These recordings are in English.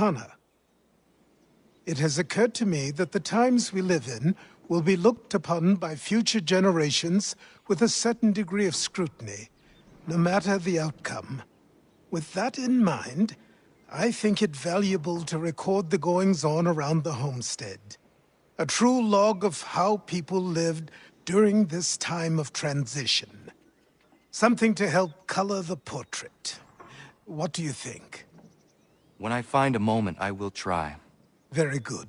arcana. It has occurred to me that the times we live in will be looked upon by future generations with a certain degree of scrutiny, no matter the outcome. With that in mind, I think it valuable to record the goings-on around the homestead. A true log of how people lived during this time of transition. Something to help color the portrait. What do you think? When I find a moment, I will try. Very good.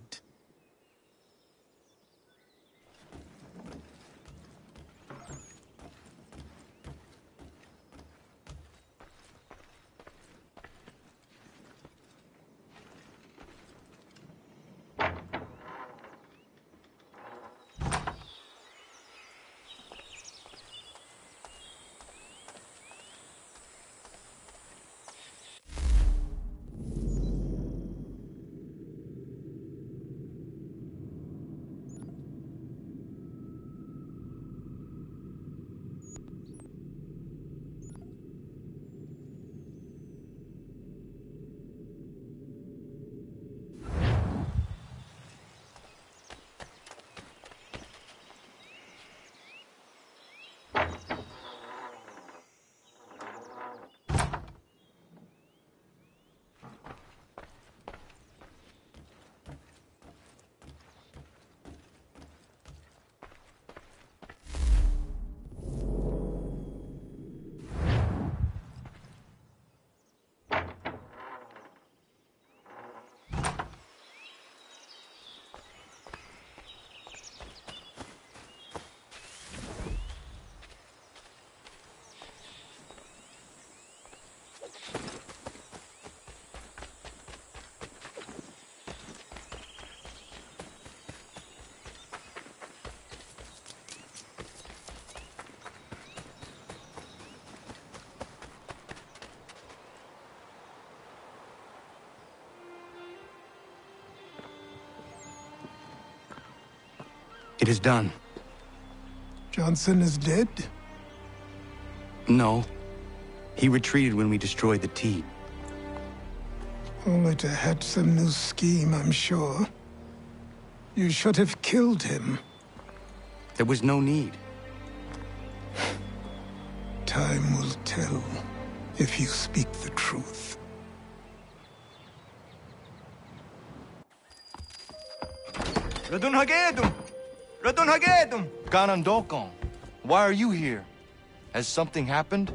It is done. Johnson is dead? No. He retreated when we destroyed the tea. Only to hatch some new scheme, I'm sure. You should have killed him. There was no need. Time will tell if you speak the truth. Radun Hagedum! Radun Hagedum! Ganandokon, why are you here? Has something happened?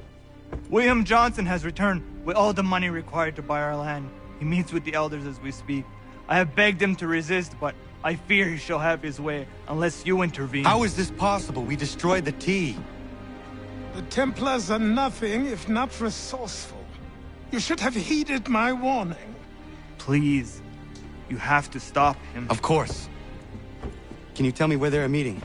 William Johnson has returned with all the money required to buy our land. He meets with the elders as we speak. I have begged him to resist, but I fear he shall have his way unless you intervene. How is this possible? We destroyed the tea. The Templars are nothing if not resourceful. You should have heeded my warning. Please, you have to stop him. Of course. Can you tell me where they're meeting?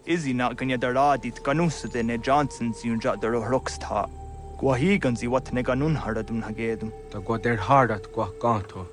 Izzy not ganya daradit ganusa de ne Johnson's yunja der rocksta. Guahigan zi what ne ganun haradum hagedum. Da gwa der hardat gwa ganto.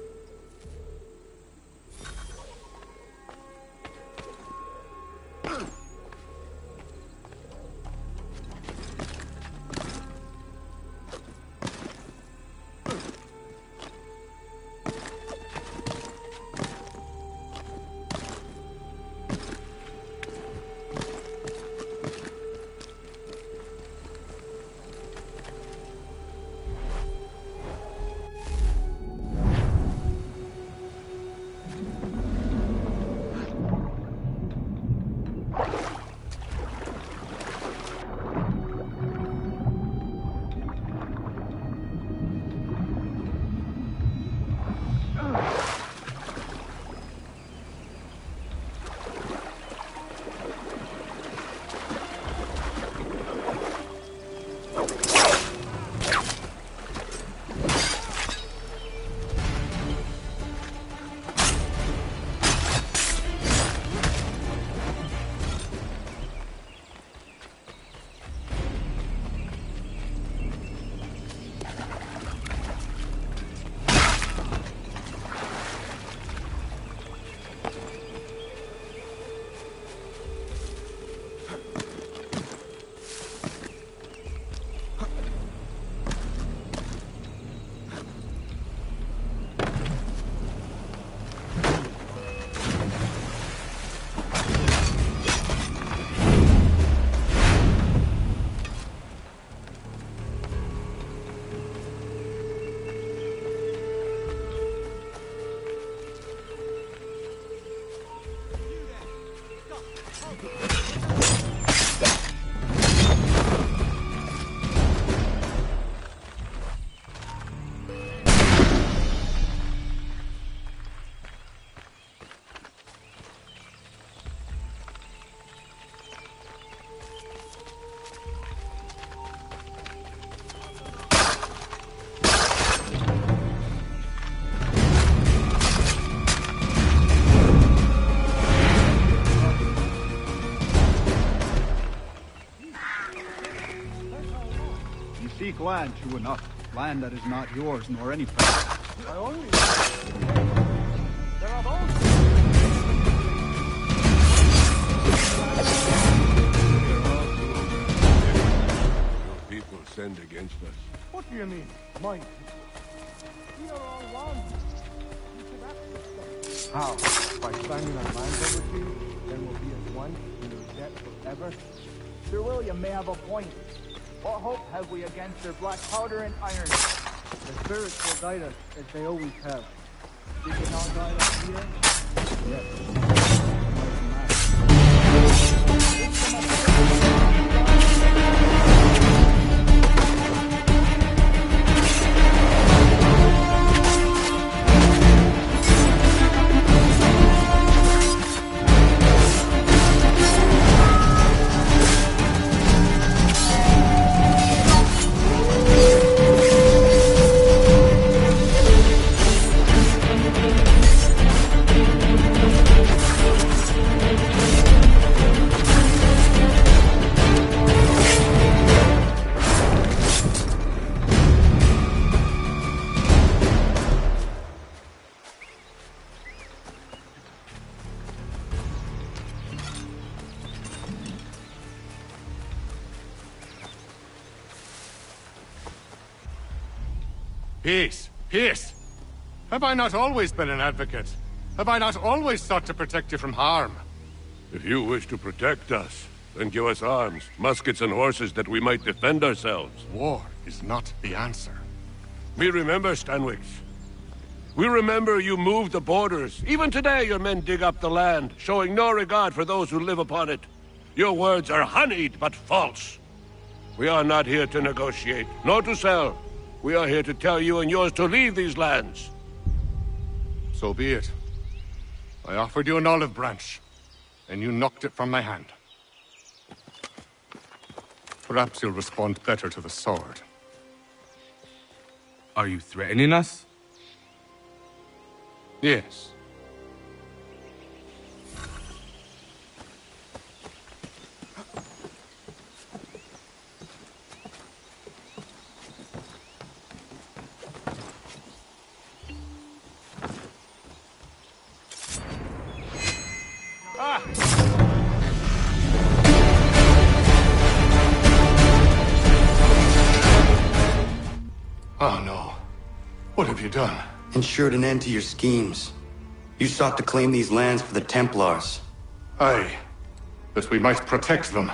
Seek land, true enough. Land that is not yours, nor any place. I only... There are bones. Your people sinned against us. What do you mean? Mine. We are all one. You should act the How? By signing our minds over to you? Then we'll be as one in your debt forever? Sir William may have a point. What hope have we against their black powder and iron? The spirits will guide us, as they always have. Did they not guide us here? Yes. Peace! Peace! Have I not always been an advocate? Have I not always sought to protect you from harm? If you wish to protect us, then give us arms, muskets and horses that we might defend ourselves. War is not the answer. We remember, Stanwix. We remember you moved the borders. Even today your men dig up the land, showing no regard for those who live upon it. Your words are honeyed, but false. We are not here to negotiate, nor to sell. We are here to tell you and yours to leave these lands. So be it. I offered you an olive branch, and you knocked it from my hand. Perhaps you'll respond better to the sword. Are you threatening us? Yes. Oh no. What have you done? Ensured an end to your schemes. You sought to claim these lands for the Templars. Aye, that we might protect them.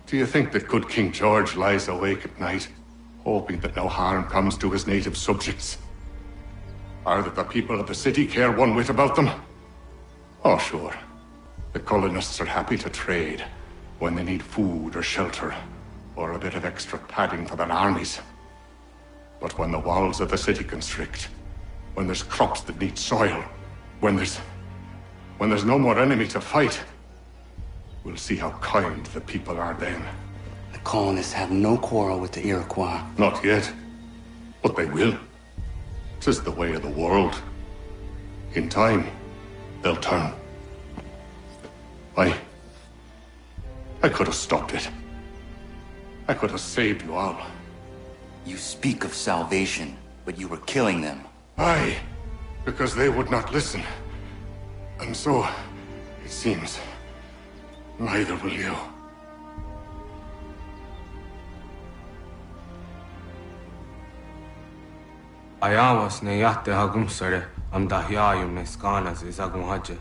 Do you think that good King George lies awake at night, hoping that no harm comes to his native subjects? Or that the people of the city care one whit about them? Oh, sure. The colonists are happy to trade when they need food or shelter, or a bit of extra padding for their armies. But when the walls of the city constrict, when there's crops that need soil, when there's no more enemy to fight, we'll see how kind the people are then. The colonists have no quarrel with the Iroquois. Not yet, but they will. 'Tis the way of the world. In time, they'll turn. I could have stopped it. I could have saved you all. You speak of salvation, but you were killing them. Aye, because they would not listen. And so, it seems, neither will you. Ayawas ne yahte hagum sare am dahyayum ne skanas izagum hajje.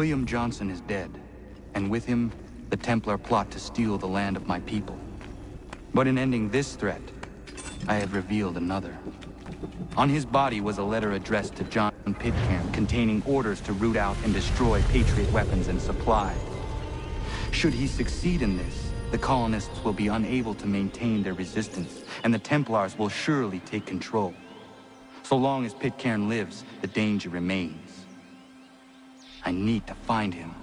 William Johnson is dead, and with him, the Templar plot to steal the land of my people. But in ending this threat, I have revealed another. On his body was a letter addressed to John Pitcairn containing orders to root out and destroy Patriot weapons and supply. Should he succeed in this, the colonists will be unable to maintain their resistance, and the Templars will surely take control. So long as Pitcairn lives, the danger remains. I need to find him.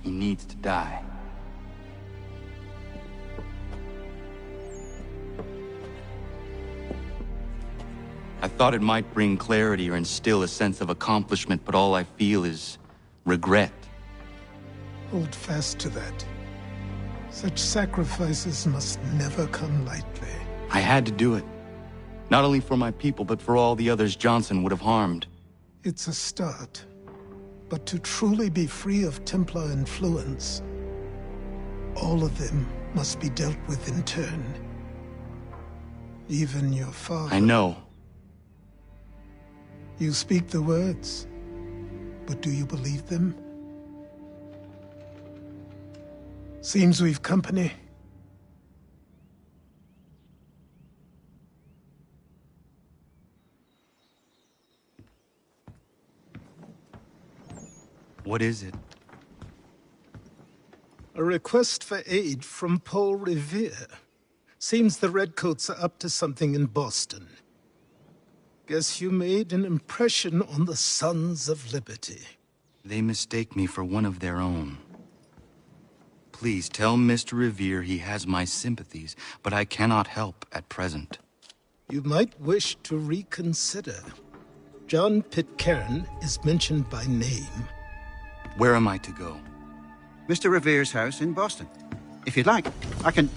He needs to die. I thought it might bring clarity or instill a sense of accomplishment, but all I feel is regret. Hold fast to that. Such sacrifices must never come lightly. I had to do it. Not only for my people, but for all the others Johnson would have harmed. It's a start. But to truly be free of Templar influence, all of them must be dealt with in turn. Even your father. I know. You speak the words, but do you believe them? Seems we've company. What is it? A request for aid from Paul Revere. Seems the Redcoats are up to something in Boston. Guess you made an impression on the Sons of Liberty. They mistake me for one of their own. Please tell Mr. Revere he has my sympathies, but I cannot help at present. You might wish to reconsider. John Pitcairn is mentioned by name. Where am I to go? Mr. Revere's house in Boston. If you'd like, I can...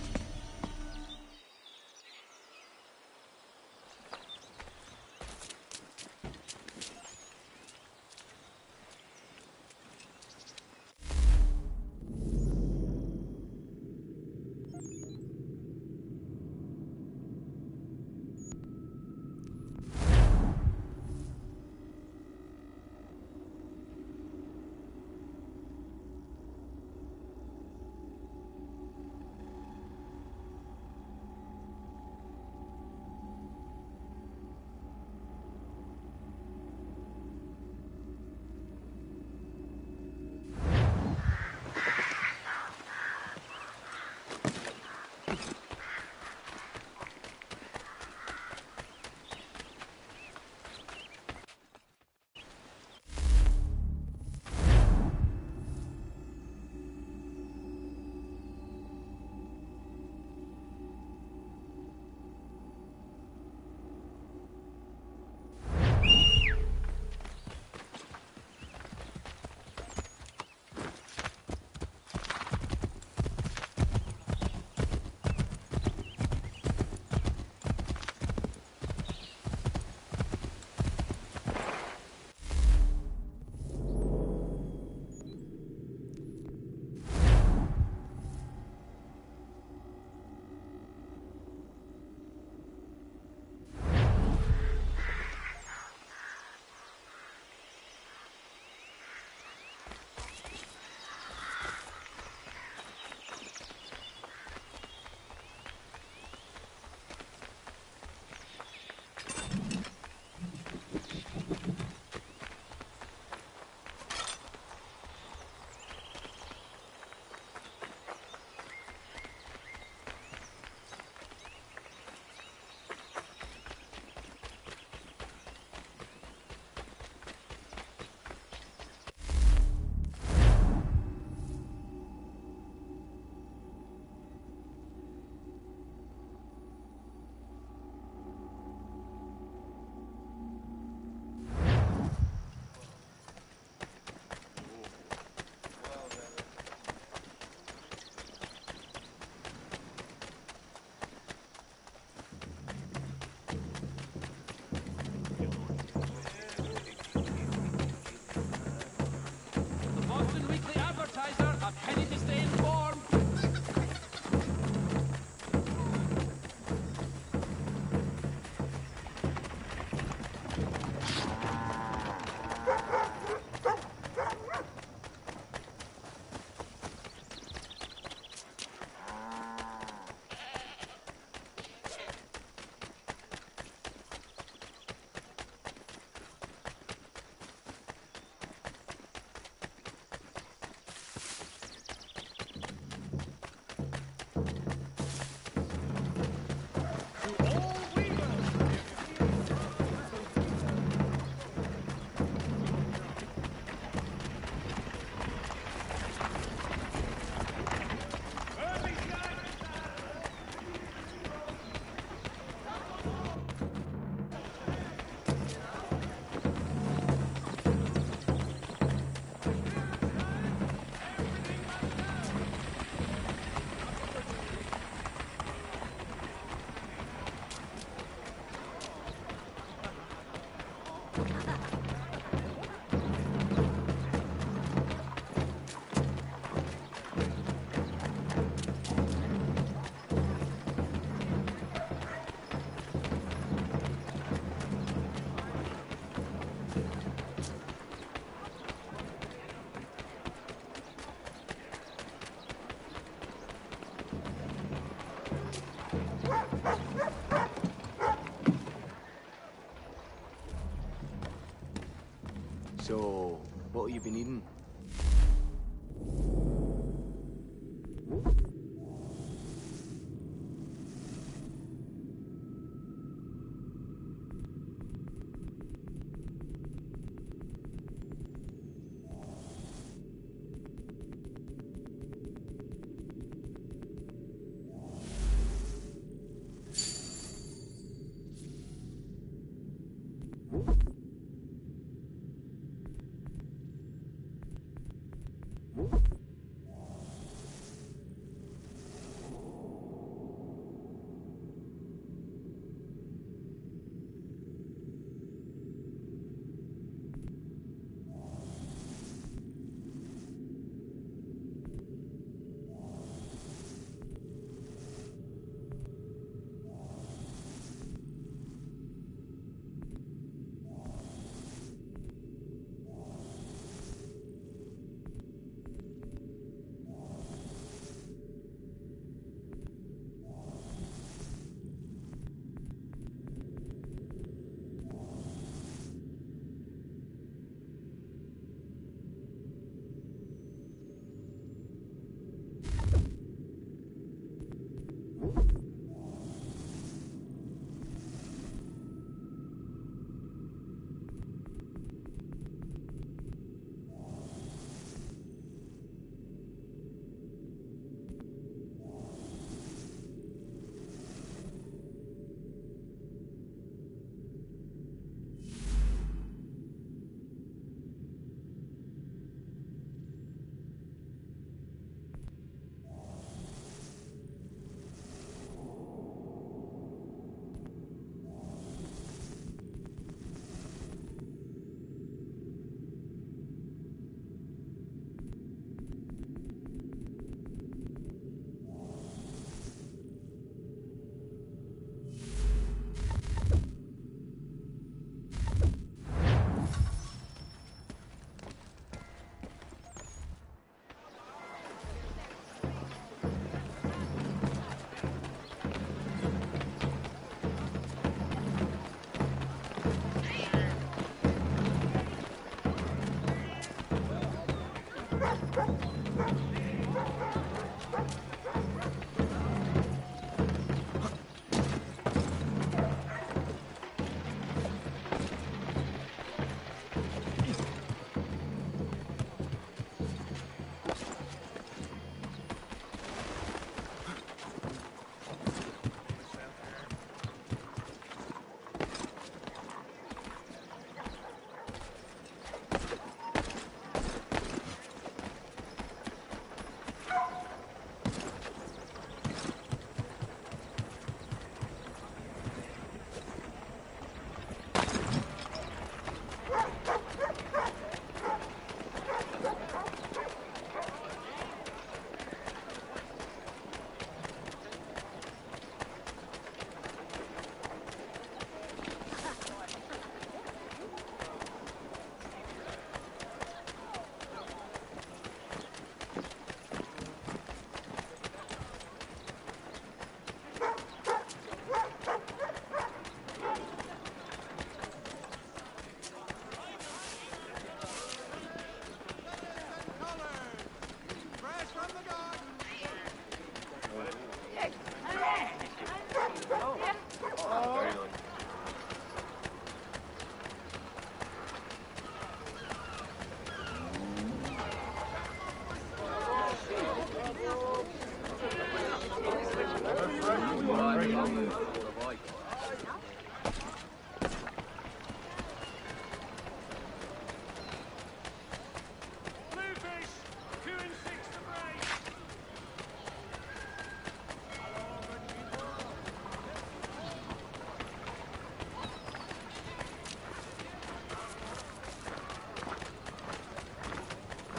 So, what have you been eating?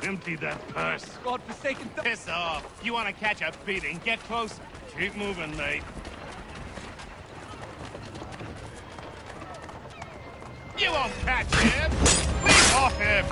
Empty that purse. God-forsaken Piss off. You want to catch a beating? Get closer. Keep moving, mate. You won't catch him! Leave off him!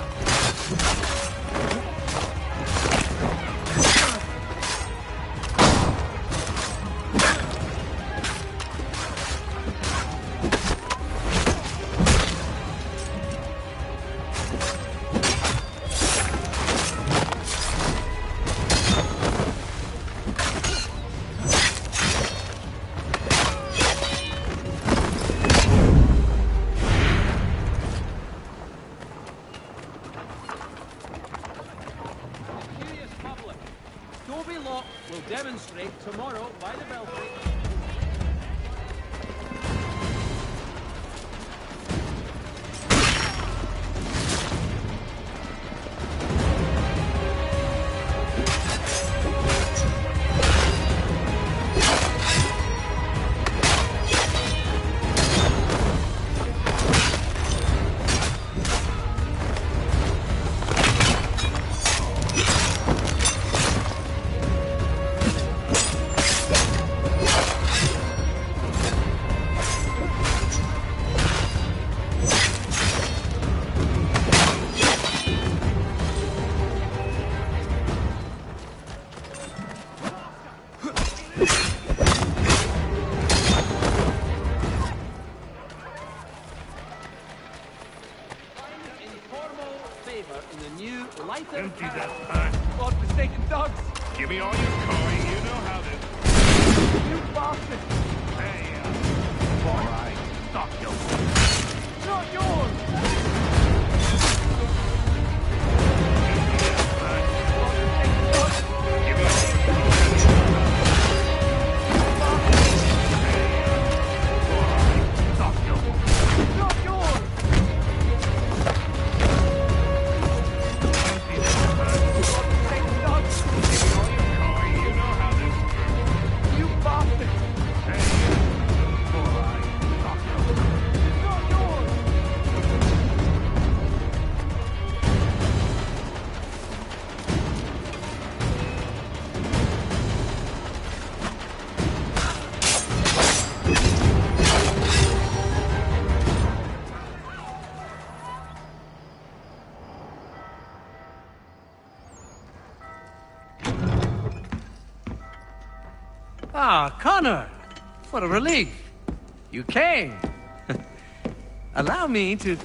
lot will demonstrate tomorrow by the belfry. Empty that pan. God forsaken dogs! Give me all your coin. You know how to... You bastard! Hey, all right. Stop your... Not yours! Give me all your coin. Stop your... Not yours! You bastard! Not yours! Ah, Connor! What a relief. You came. Allow me to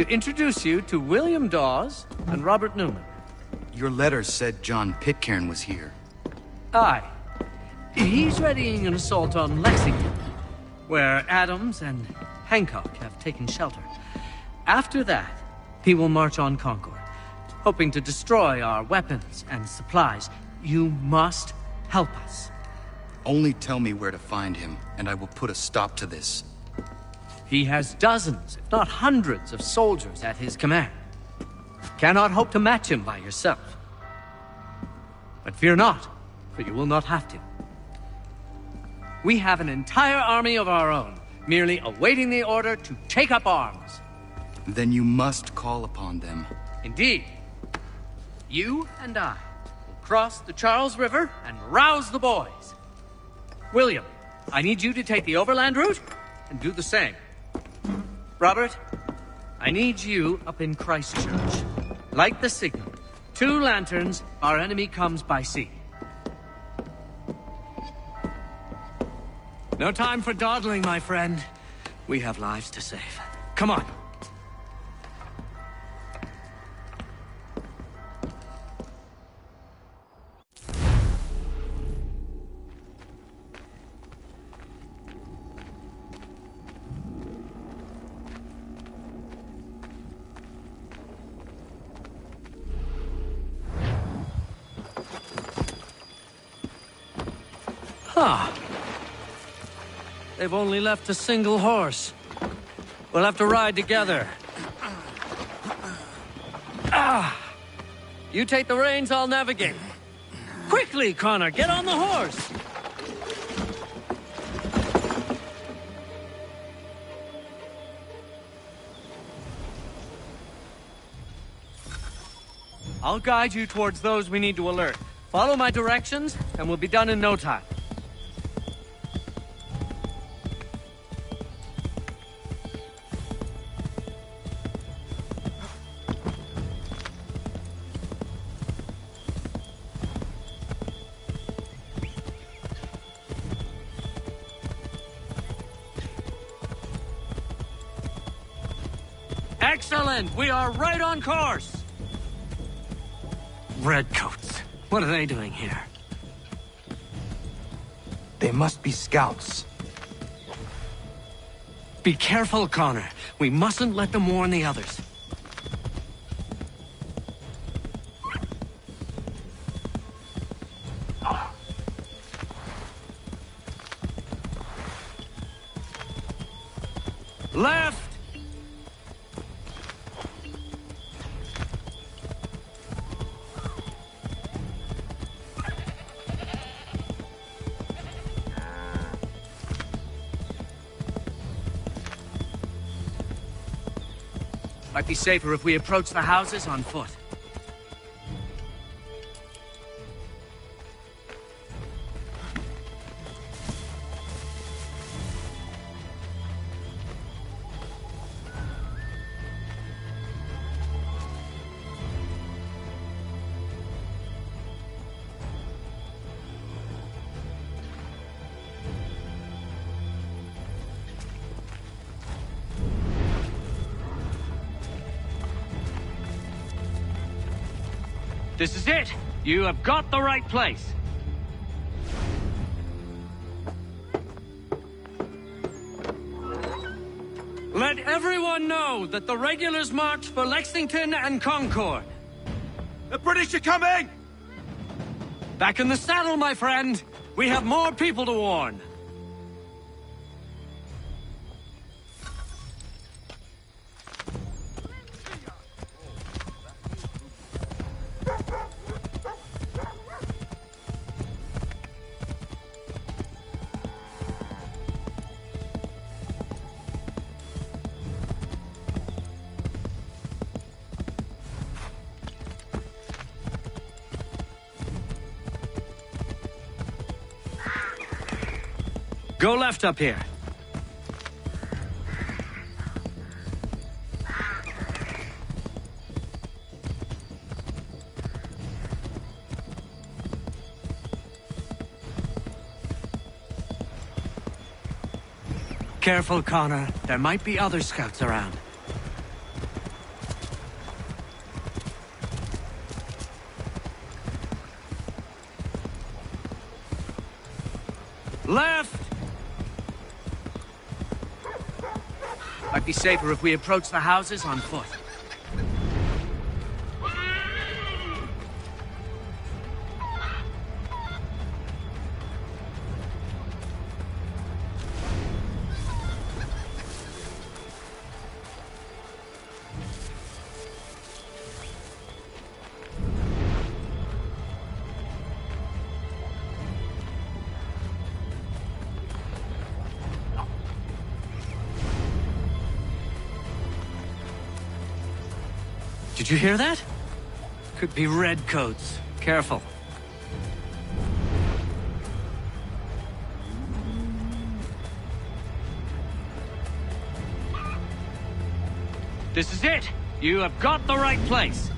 introduce you to William Dawes and Robert Newman. Your letter said John Pitcairn was here. Aye. He's readying an assault on Lexington, where Adams and Hancock have taken shelter. After that, he will march on Concord, hoping to destroy our weapons and supplies. You must help us. Only tell me where to find him, and I will put a stop to this. He has dozens, if not hundreds, of soldiers at his command. Cannot hope to match him by yourself. But fear not, for you will not have to. We have an entire army of our own, merely awaiting the order to take up arms. Then you must call upon them. Indeed. You and I will cross the Charles River and rouse the boys. William, I need you to take the overland route and do the same. Robert, I need you up in Christchurch. Light the signal. 2 lanterns, our enemy comes by sea. No time for dawdling, my friend. We have lives to save. Come on. Ah. They've only left a single horse. We'll have to ride together. Ah! You take the reins, I'll navigate. Quickly, Connor, get on the horse! I'll guide you towards those we need to alert. Follow my directions, and we'll be done in no time. Excellent! We are right on course! Redcoats. What are they doing here? They must be scouts. Be careful, Connor. We mustn't let them warn the others. Might be safer if we approach the houses on foot. This is it! You have got the right place! Let everyone know that the regulars marched for Lexington and Concord. The British are coming! Back in the saddle, my friend! We have more people to warn! Go left up here. Careful, Connor. There might be other scouts around. Left! Might be safer if we approach the houses on foot. Did you hear that? Could be redcoats. Careful. This is it! You have got the right place!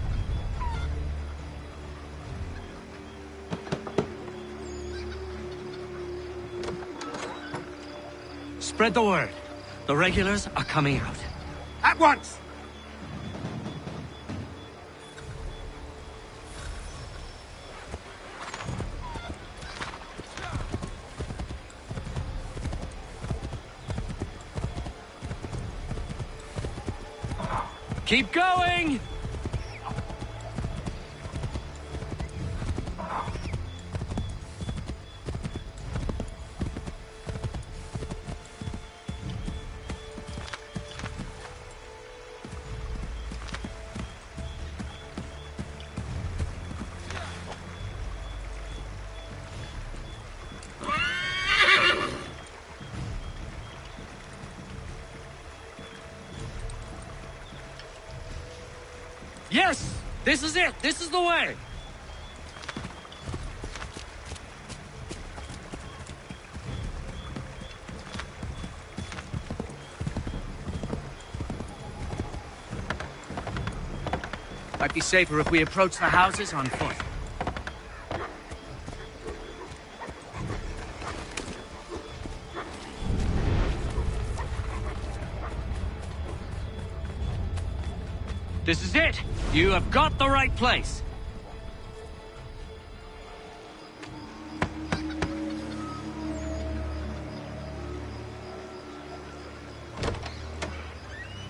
Spread the word. The regulars are coming out. At once! Keep going! Yes! This is it! This is the way! Might be safer if we approach the houses on foot. This is it! You have got the right place!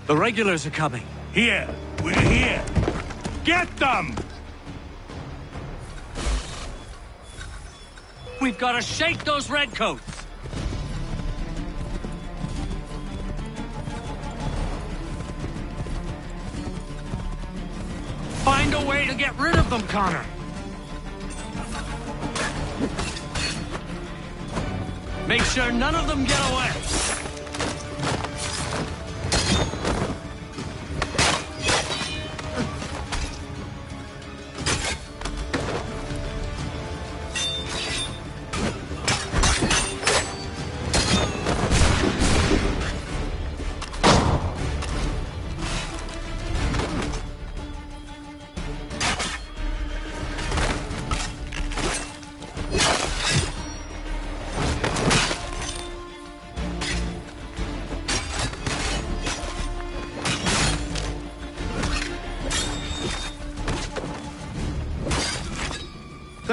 The regulars are coming. Here! We're here! Get them! We've got to shake those redcoats! Find a way to get rid of them, Connor! Make sure none of them get away!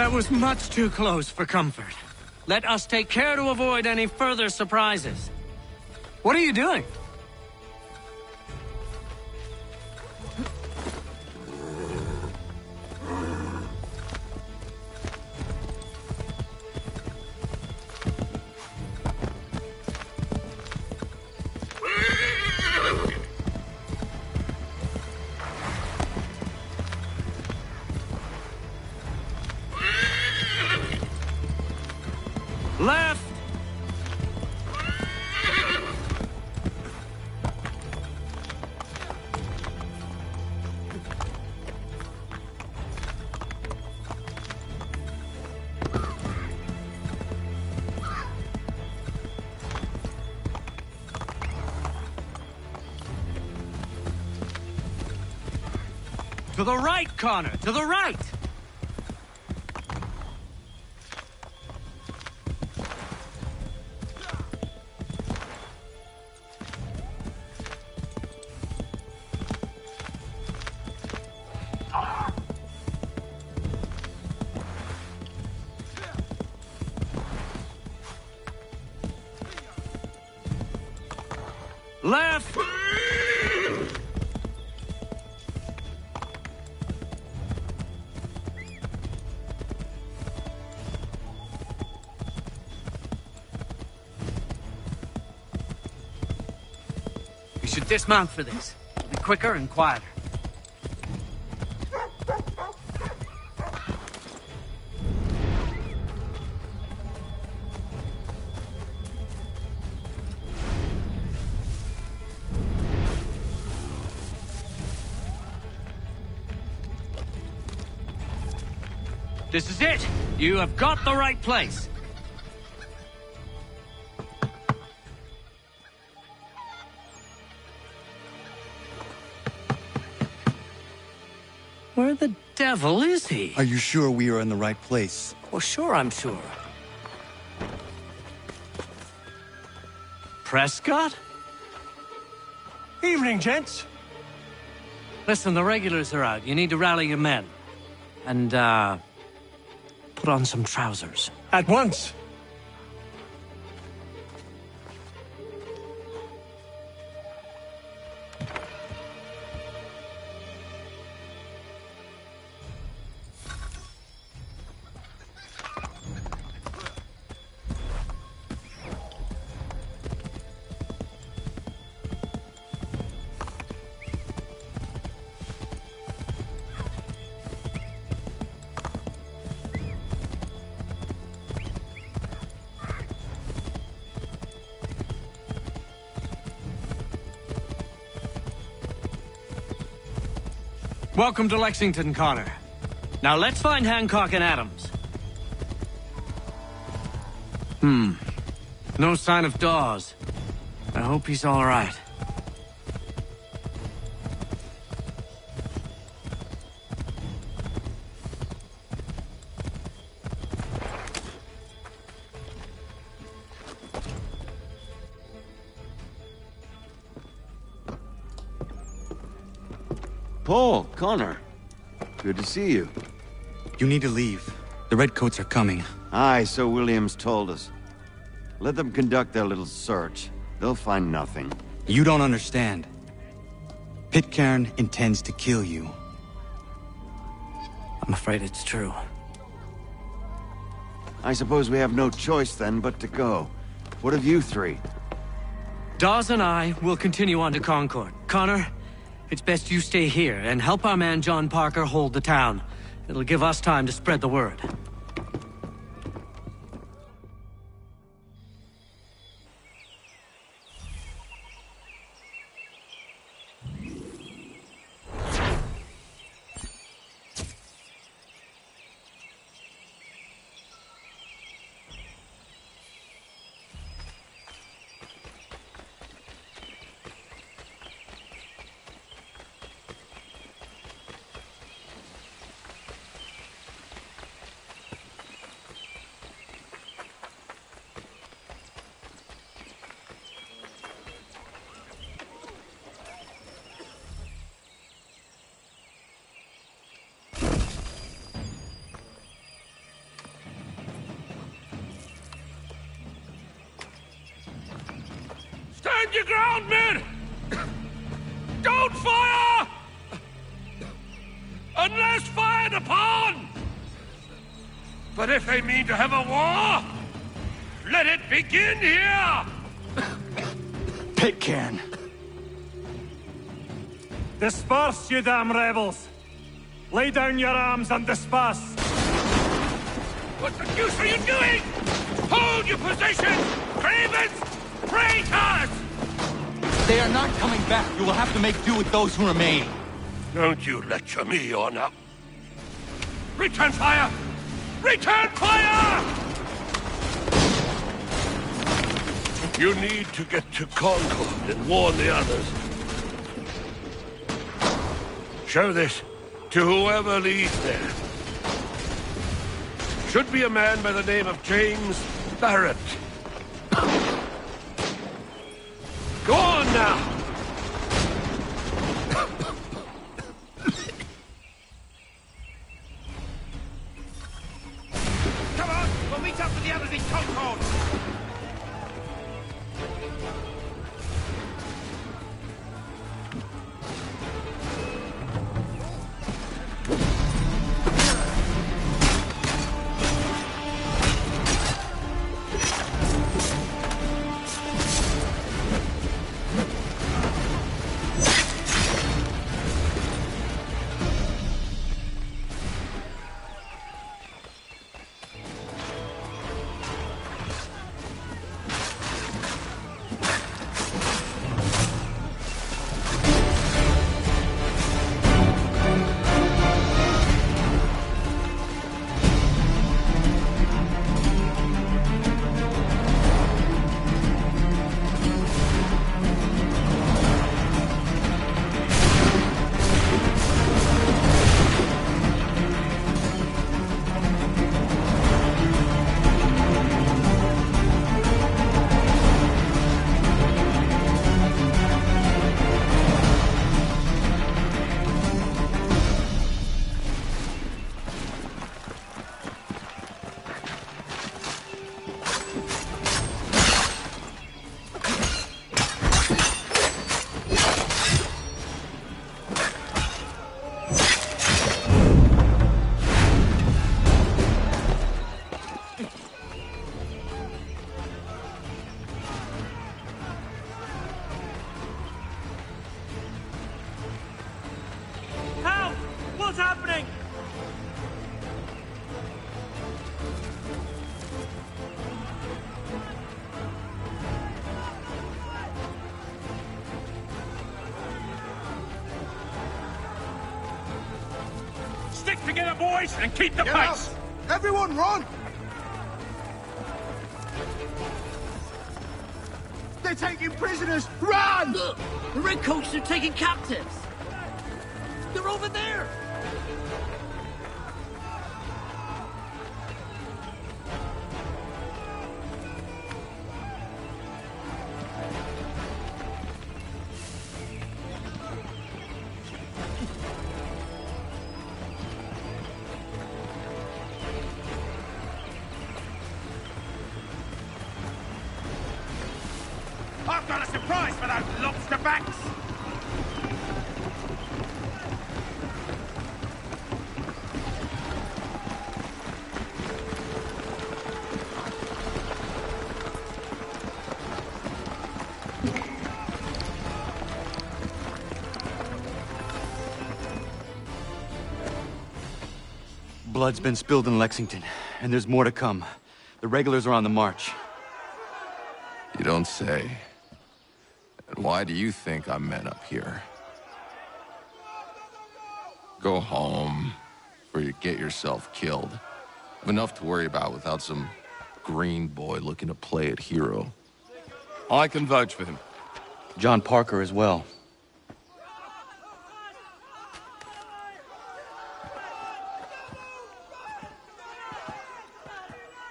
That was much too close for comfort. Let us take care to avoid any further surprises. What are you doing? Left! To the right, Connor! To the right! Left! We should dismount for this. It'll be quicker and quieter. This is it! You have got the right place! Where the devil is he? Are you sure we are in the right place? Well, sure, I'm sure. Prescott? Evening, gents. Listen, the regulars are out. You need to rally your men. And, put on some trousers. At once. Welcome to Lexington, Connor. Now let's find Hancock and Adams. No sign of Dawes. I hope he's all right. Paul, Connor. Good to see you. You need to leave. The Redcoats are coming. Aye, so Williams told us. Let them conduct their little search. They'll find nothing. You don't understand. Pitcairn intends to kill you. I'm afraid it's true. I suppose we have no choice then but to go. What of you three? Dawes and I will continue on to Concord. Connor, it's best you stay here and help our man John Parker hold the town. It'll give us time to spread the word. Stand your ground, men! Don't fire! Unless fired upon! But if they mean to have a war, let it begin here! Pitcairn. Disperse, you damn rebels! Lay down your arms and disperse! What the deuce are you doing? Hold your position! Cravens! Traitors! They are not coming back. You will have to make do with those who remain. Don't you lecture me on up. Return fire! Return fire! You need to get to Concord and warn the others. Show this to whoever leads there. Should be a man by the name of James Barrett. Go on now! Come on! We'll meet up with the others in Concord! What's happening? Stick together, boys, and keep the pace! Everyone run! They're taking prisoners! Run! Look! The Redcoats are taking captives! They're over there! I've got a surprise for those lobster backs! Blood's been spilled in Lexington, and there's more to come. The regulars are on the march. You don't say. And why do you think I'm men up here? Go home, or you get yourself killed. Have enough to worry about without some green boy looking to play at hero. I can vouch for him. John Parker as well.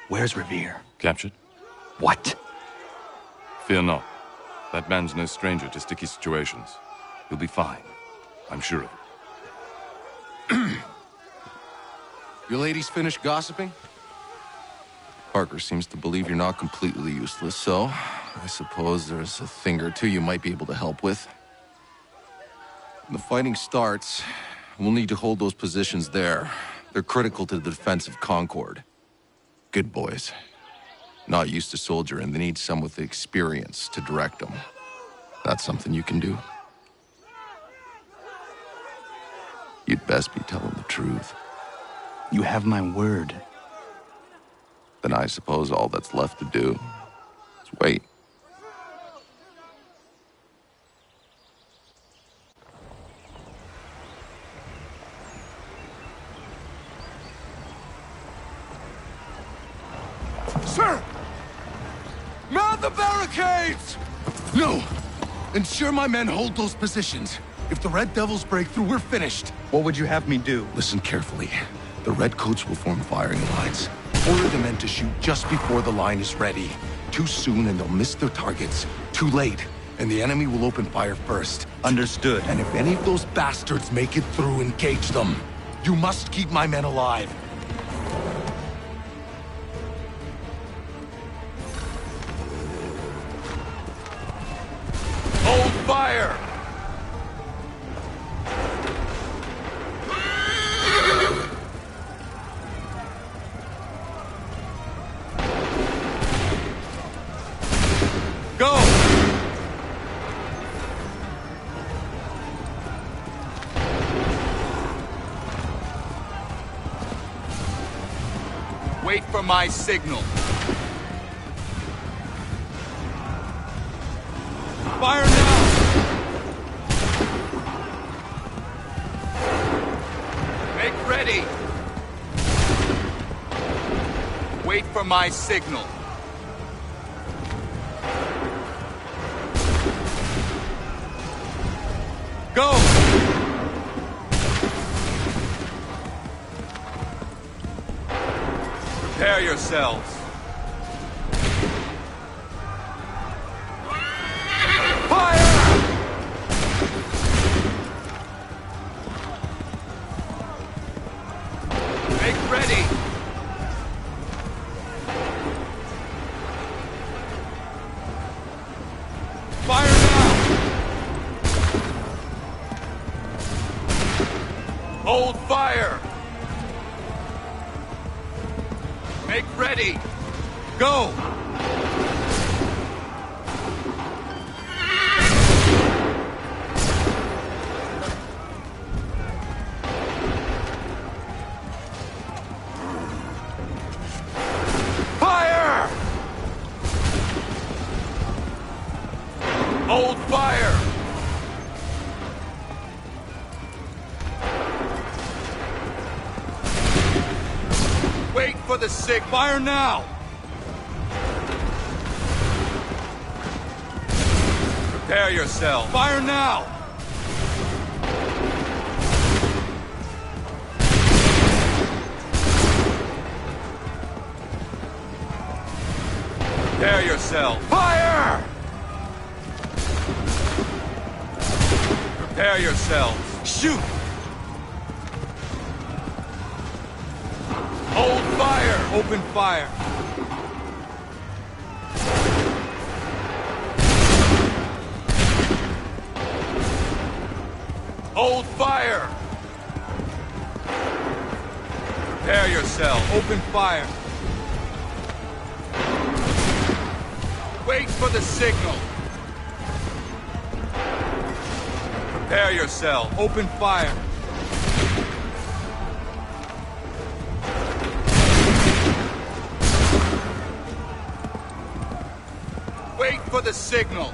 Where's Revere? Captured? What? Fear not. That man's no stranger to sticky situations. He'll be fine. I'm sure of it. You ladies finished gossiping? Parker seems to believe you're not completely useless, so I suppose there's a thing or two you might be able to help with. When the fighting starts, we'll need to hold those positions there. They're critical to the defense of Concord. Good boys. Not used to soldiering, they need some with the experience to direct them. That's something you can do? You'd best be telling the truth. You have my word. Then I suppose all that's left to do is wait. Sir! Mount the barricades! No! Ensure my men hold those positions. If the Red Devils break through, we're finished. What would you have me do? Listen carefully. The Redcoats will form firing lines. Order the men to shoot just before the line is ready. Too soon and they'll miss their targets. Too late, and the enemy will open fire first. Understood. And if any of those bastards make it through, engage them. You must keep my men alive. Hold fire! Go! Wait for my signal. Fire now! Make ready! Wait for my signal. Go! Prepare yourselves. Fire! Make ready! Fire now! Hold fire! Make ready! Go! Fire! Hold fire! Wait for the sick. Fire now! Prepare yourself. Fire now! Prepare yourself. Fire! Prepare yourselves. Shoot! Hold fire! Open fire! Hold fire! Prepare yourself. Open fire. Wait for the signal. Prepare yourself. Open fire. Wait for the signal.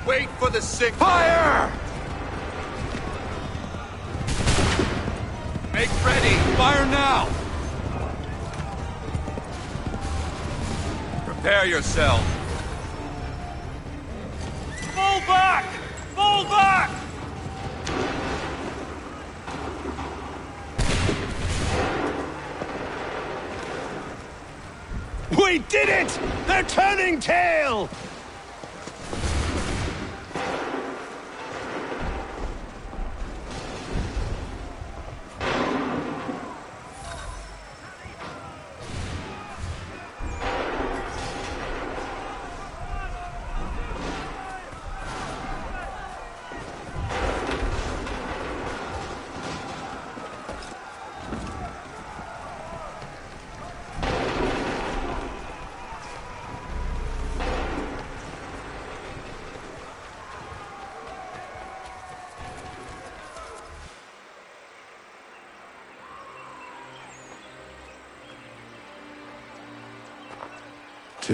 Wait for the signal. Fire! Make ready. Fire now. Prepare yourself. Fall back! Fall back! We did it! They're turning tail!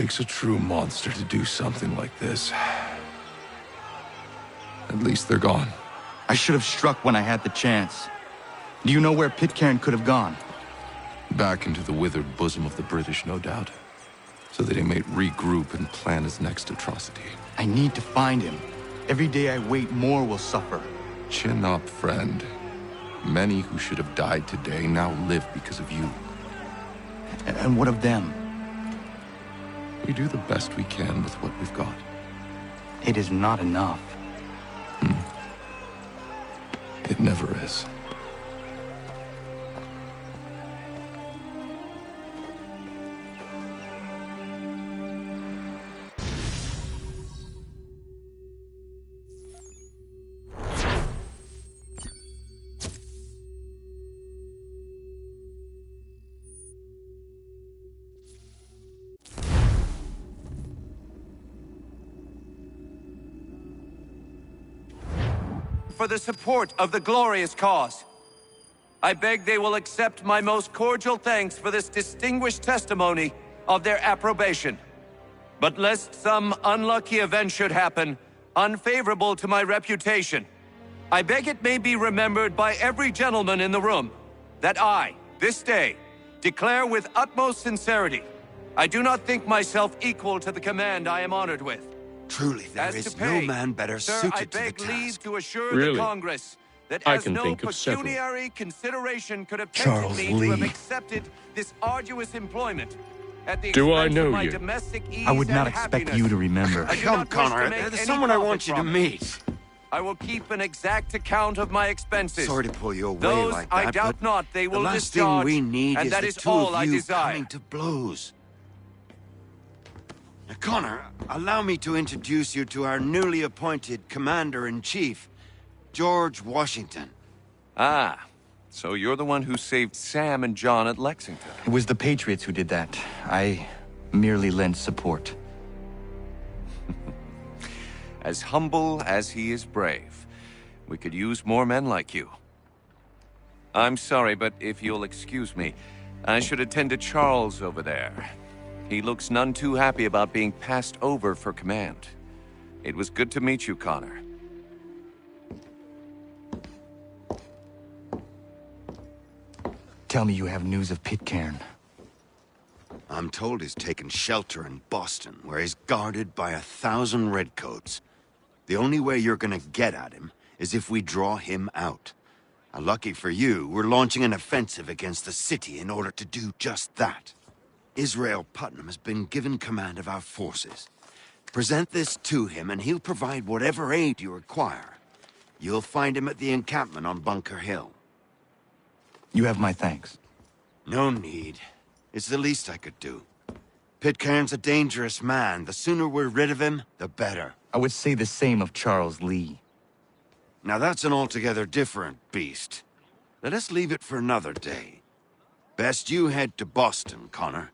takes a true monster to do something like this. At least they're gone. I should have struck when I had the chance. Do you know where Pitcairn could have gone? Back into the withered bosom of the British, no doubt. So that he may regroup and plan his next atrocity. I need to find him. Every day I wait, more will suffer. Chin up, friend. Many who should have died today now live because of you. And what of them? We do the best we can with what we've got. It is not enough. It never is. For the support of the glorious cause. I beg they will accept my most cordial thanks for this distinguished testimony of their approbation. But lest some unlucky event should happen, unfavorable to my reputation, I beg it may be remembered by every gentleman in the room that I, this day, declare with utmost sincerity, I do not think myself equal to the command I am honored with. Truly, there is no man better suited to the task. Leave to assure Really? the Congress that I as can no think of several. pecuniary consideration could have Charles tempted me Lee. to have accepted this arduous employment at the Do I expense know of my you? domestic ease I would not and expect happiness. you to remember. I do Come, not wish Connor, to make there's any someone I profit want you to from it. meet. I will keep an exact account of my expenses. Sorry to pull you away Those like that, I doubt but not they will the last discharge, thing we need and is that the is two all of I you desire. coming to blows. Now, Connor, allow me to introduce you to our newly appointed Commander-in-Chief, George Washington. Ah, so you're the one who saved Sam and John at Lexington. It was the Patriots who did that. I merely lent support. As humble as he is brave. We could use more men like you. I'm sorry, but if you'll excuse me, I should attend to Charles over there. He looks none too happy about being passed over for command. It was good to meet you, Connor. Tell me you have news of Pitcairn. I'm told he's taken shelter in Boston, where he's guarded by 1,000 redcoats. The only way you're gonna get at him is if we draw him out. Lucky for you, we're launching an offensive against the city in order to do just that. Israel Putnam has been given command of our forces. Present this to him and he'll provide whatever aid you require. You'll find him at the encampment on Bunker Hill. You have my thanks. No need. It's the least I could do. Pitcairn's a dangerous man. The sooner we're rid of him, the better. I would say the same of Charles Lee. Now that's an altogether different beast. Let us leave it for another day. Best you head to Boston, Connor.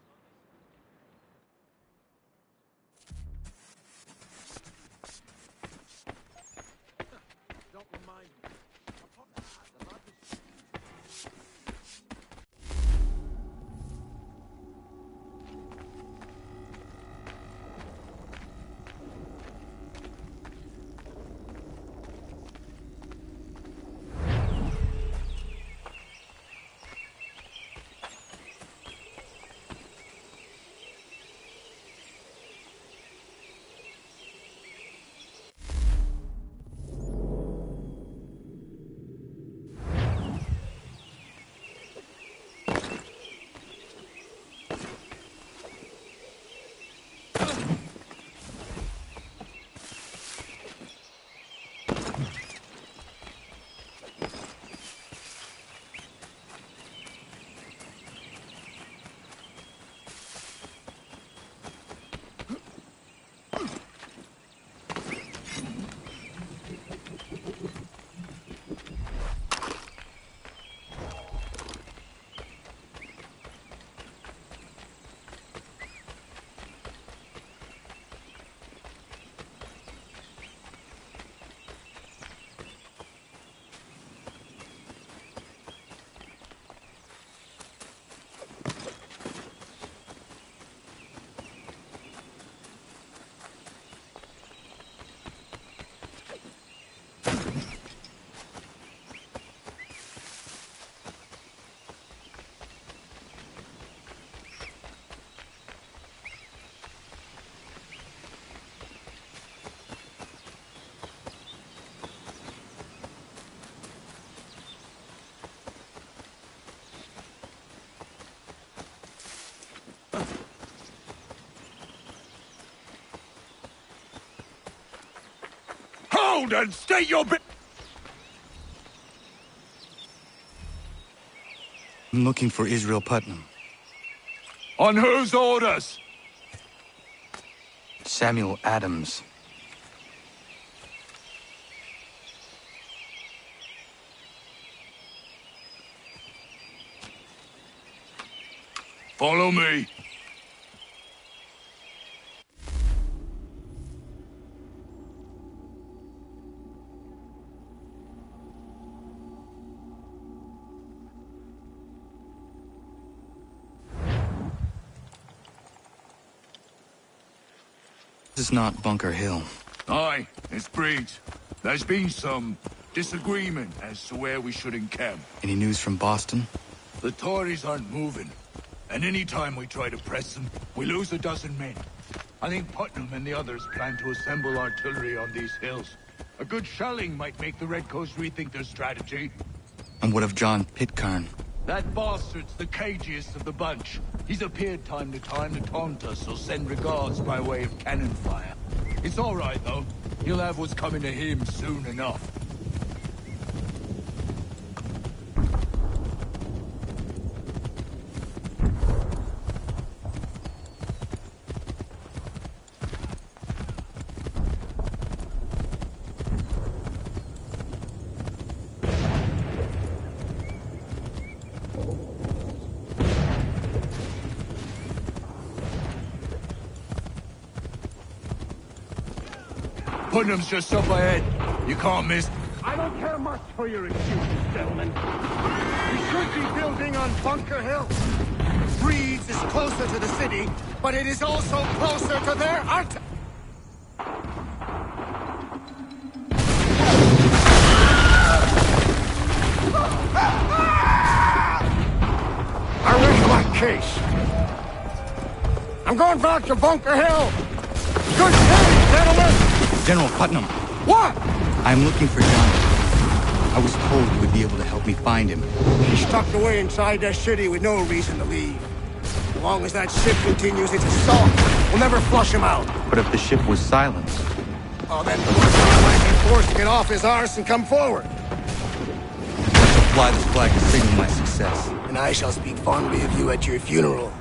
ground and state your I'm looking for Israel Putnam. On whose orders? Samuel Adams. Follow me. This is not Bunker Hill. Aye, it's Breach. There's been some disagreement as to where we should encamp. Any news from Boston? The Tories aren't moving, and any time we try to press them, we lose a dozen men. I think Putnam and the others plan to assemble artillery on these hills. A good shelling might make the Redcoats rethink their strategy. And what of John Pitcairn? That bastard's the cagiest of the bunch. He's appeared time to time to taunt us or send regards by way of cannon fire. It's all right, though. He'll have what's coming to him soon enough. Putnam's just up ahead. You can't miss. I don't care much for your excuses, gentlemen. We should be building on Bunker Hill. Breeds is closer to the city, but it is also closer to their art. I rest my case. I'm going back to Bunker Hill. Good day, gentlemen. General Putnam. What? I'm looking for John. I was told you would be able to help me find him. He's tucked away inside that city with no reason to leave. As long as that ship continues its assault, we'll never flush him out. But if the ship was silenced... Oh, then John might be forced to get off his arse and come forward. I shall fly this flag to signal my success. And I shall speak fondly of you at your funeral.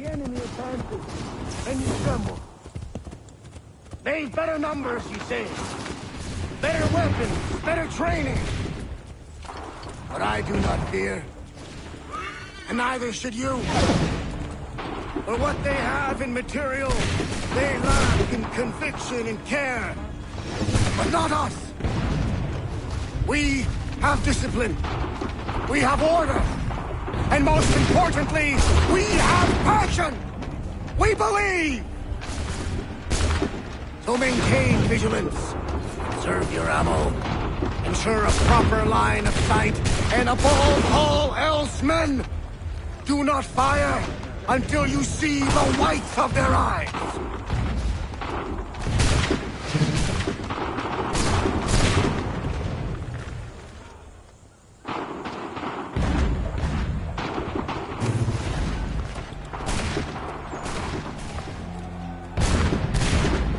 the enemy advances, then you tremble. They've better numbers, you say. Better weapons, better training. But I do not fear. And neither should you. For what they have in material, they lack in conviction and care. But not us. We have discipline. We have order. And most importantly, we have passion. We believe. So maintain vigilance. Conserve your ammo. Ensure a proper line of sight. And above all else, men, do not fire until you see the whites of their eyes.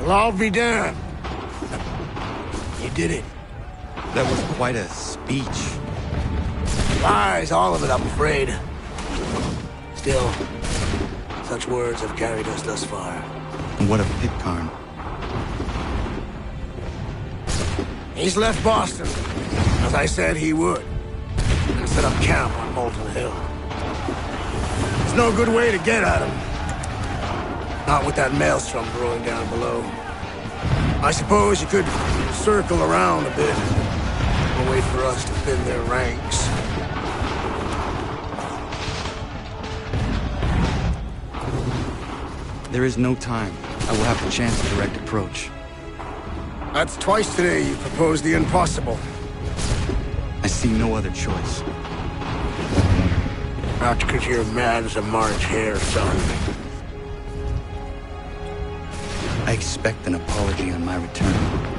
Well, I'll be damned. You did it. That was quite a speech. Lies, all of it, I'm afraid. Still, such words have carried us thus far. And what of Pitcairn? He's left Boston, as I said he would, and set up camp on Molten Hill. There's no good way to get at him. Not with that maelstrom brewing down below. I suppose you could circle around a bit and wait for us to thin their ranks. There is no time. I will have the chance of direct approach. That's twice today you proposed the impossible. I see no other choice. Not because you're mad as a March hare, son. I expect an apology on my return.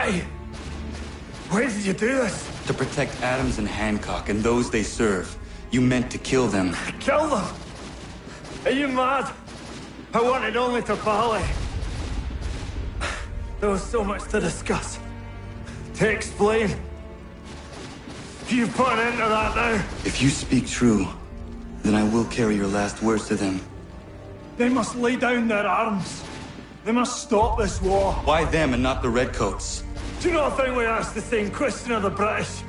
Why? Why did you do this? To protect Adams and Hancock and those they serve, you meant to kill them. Kill them? Are you mad? I wanted only to parley. There was so much to discuss, to explain. You put an end to that now. If you speak true, then I will carry your last words to them. They must lay down their arms. They must stop this war. Why them and not the Redcoats? Do you not think we asked the same question of the British?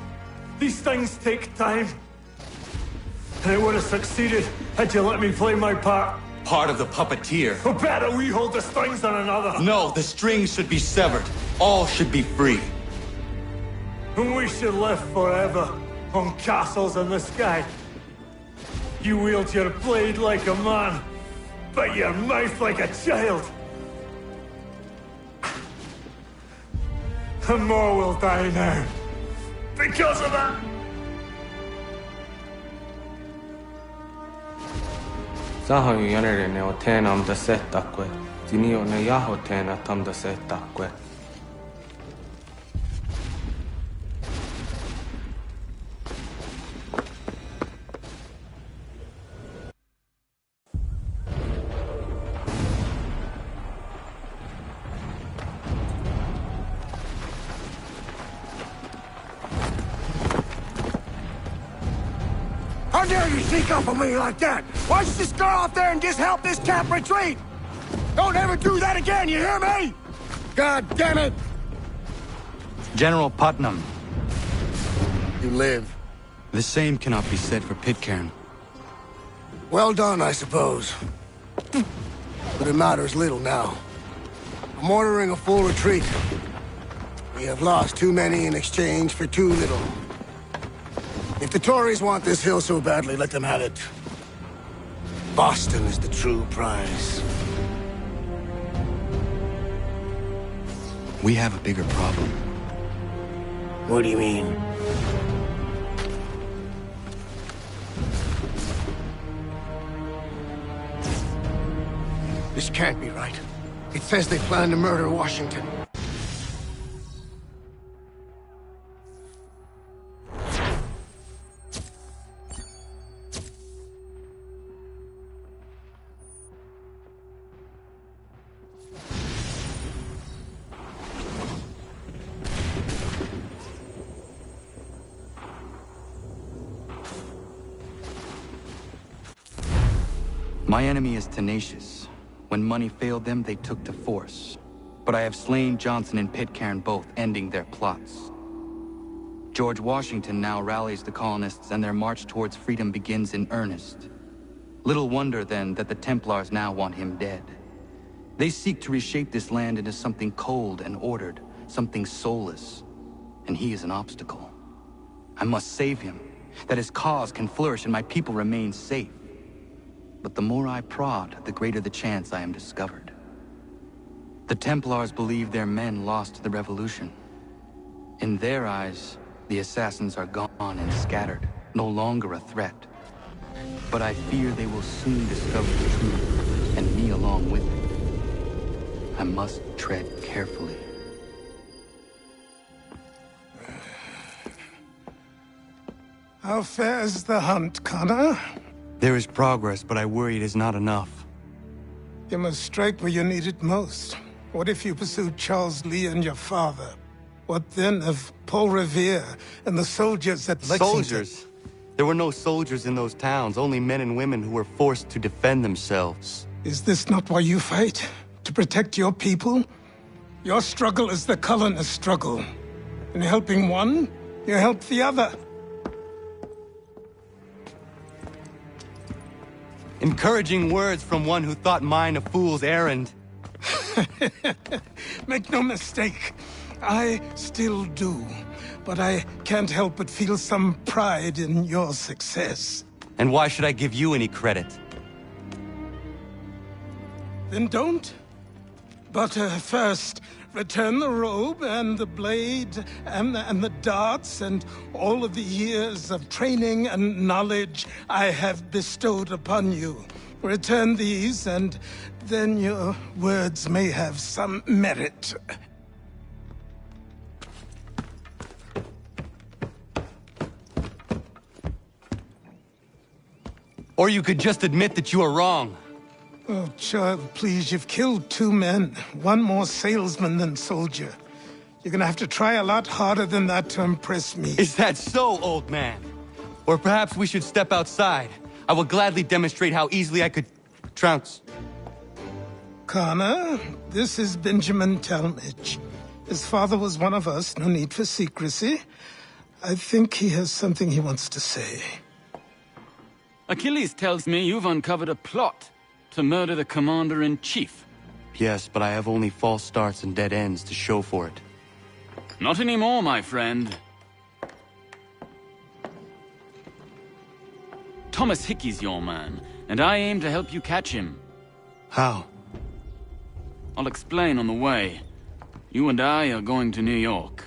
These things take time. And it would have succeeded had you let me play my part. Part of the puppeteer. Or better, we hold the strings on another. No, the strings should be severed. All should be free. And we should live forever on castles in the sky. You wield your blade like a man, but your mouth like a child. And more will die now. Because of that. Zaho yanere ne otenam da setakwe. Dinio ne yahotena tam da setakwe. How dare you sneak up on me like that? Why don't you just go out there and just help this camp retreat? Don't ever do that again, you hear me? God damn it! General Putnam. You live. The same cannot be said for Pitcairn. Well done, I suppose. But it matters little now. I'm ordering a full retreat. We have lost too many in exchange for too little. If the Tories want this hill so badly, let them have it. Boston is the true prize. We have a bigger problem. What do you mean? This can't be right. It says they plan to murder Washington. My enemy is tenacious. When money failed them, they took to force. But I have slain Johnson and Pitcairn both, ending their plots. George Washington now rallies the colonists, and their march towards freedom begins in earnest. Little wonder, then, that the Templars now want him dead. They seek to reshape this land into something cold and ordered, something soulless. And he is an obstacle. I must save him, that his cause can flourish and my people remain safe. But the more I prod, the greater the chance I am discovered. The Templars believe their men lost the revolution. In their eyes, the assassins are gone and scattered, no longer a threat. But I fear they will soon discover the truth, and me along with them. I must tread carefully. How fares the hunt, Connor? There is progress, but I worry it is not enough. You must strike where you need it most. What if you pursued Charles Lee and your father? What then of Paul Revere and the soldiers at Lexington? Soldiers? There were no soldiers in those towns, only men and women who were forced to defend themselves. Is this not why you fight? To protect your people? Your struggle is the colonist struggle. In helping one, you help the other. Encouraging words from one who thought mine a fool's errand. Make no mistake, I still do. But I can't help but feel some pride in your success. And why should I give you any credit? Then don't. But first, return the robe and the blade and the darts and all of the years of training and knowledge I have bestowed upon you. Return these, and then your words may have some merit. Or you could just admit that you are wrong. Oh, child, please, you've killed 2 men. One more salesman than soldier. You're gonna have to try a lot harder than that to impress me. Is that so, old man? Or perhaps we should step outside. I will gladly demonstrate how easily I could trounce. Connor, this is Benjamin Talmadge. His father was one of us, no need for secrecy. I think he has something he wants to say. Achilles tells me you've uncovered a plot to murder the commander-in-chief. Yes, but I have only false starts and dead ends to show for it. Not anymore, my friend. Thomas Hickey's your man, and I aim to help you catch him. How? I'll explain on the way. You and I are going to New York.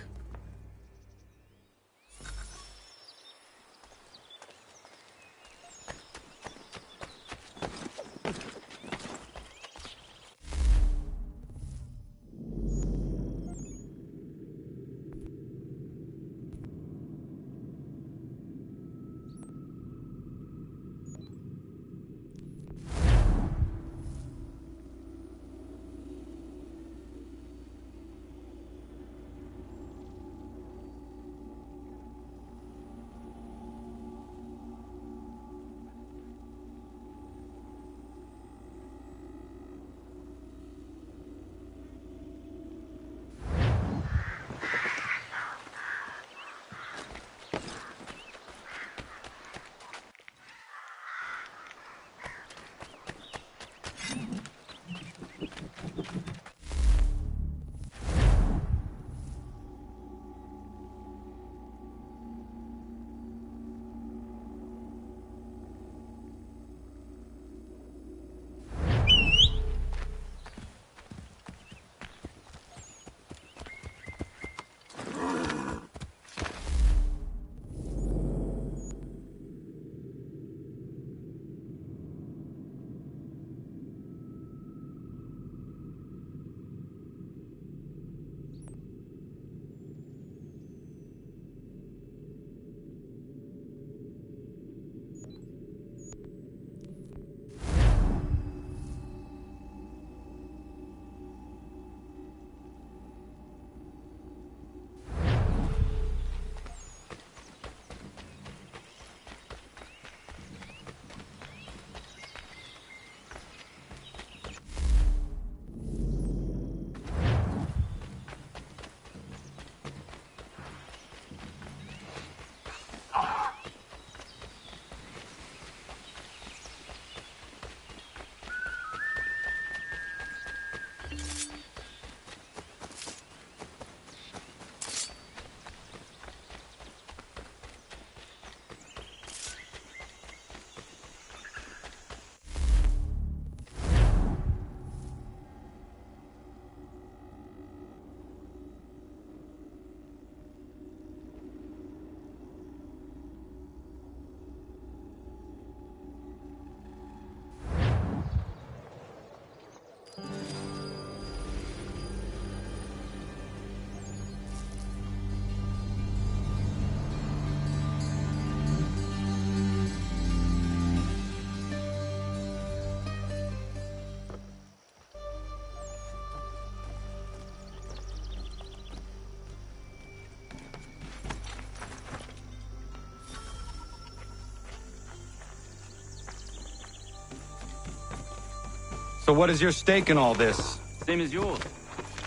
So what is your stake in all this? Same as yours.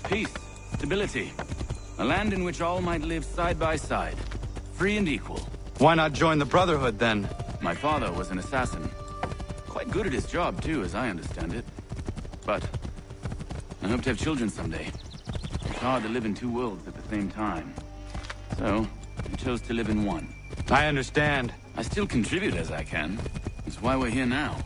Peace, stability. A land in which all might live side by side. Free and equal. Why not join the Brotherhood, then? My father was an assassin. Quite good at his job, too, as I understand it. But I hope to have children someday. It's hard to live in 2 worlds at the same time. So, I chose to live in one. I understand. I still contribute as I can. That's why we're here now.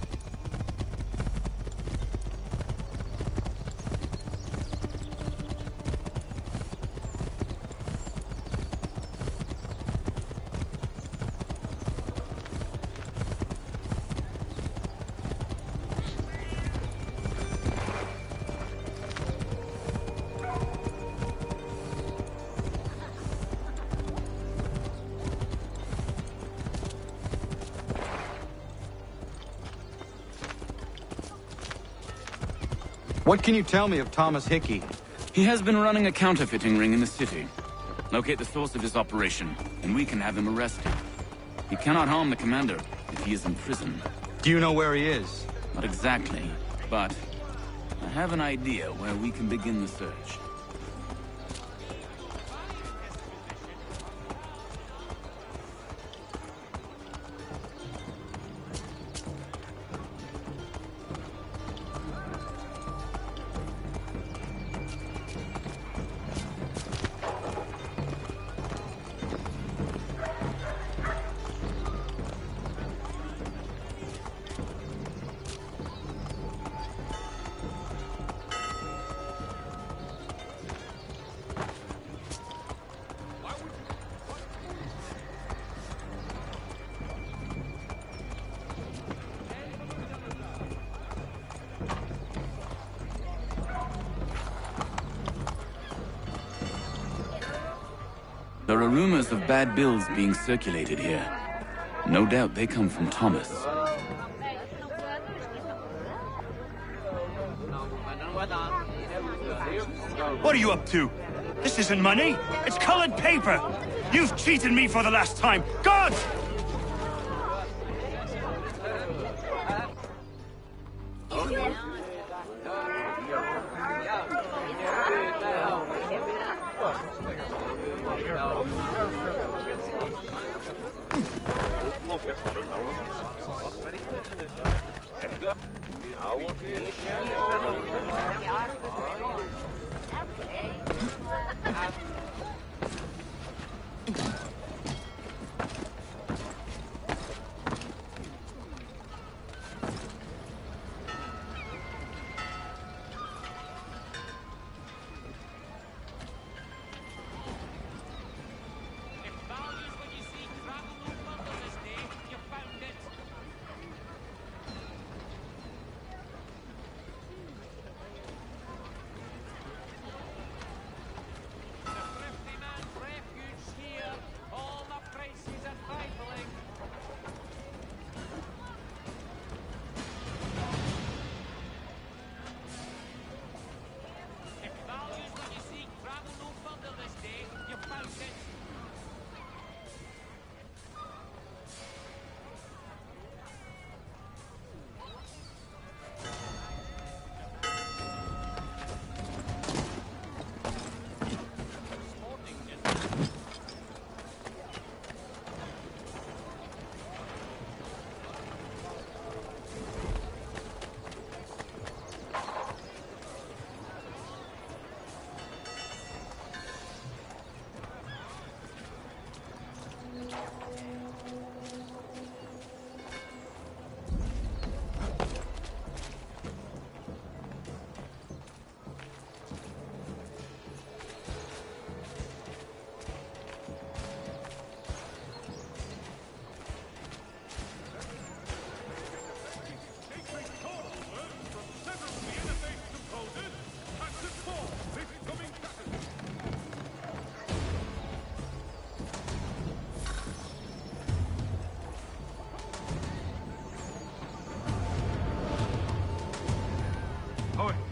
What can you tell me of Thomas Hickey? He has been running a counterfeiting ring in the city. Locate the source of his operation, and we can have him arrested. He cannot harm the commander if he is in prison. Do you know where he is? Not exactly, but I have an idea where we can begin the search. There are rumors of bad bills being circulated here. No doubt they come from Thomas. What are you up to? This isn't money. It's colored paper. You've cheated me for the last time. God!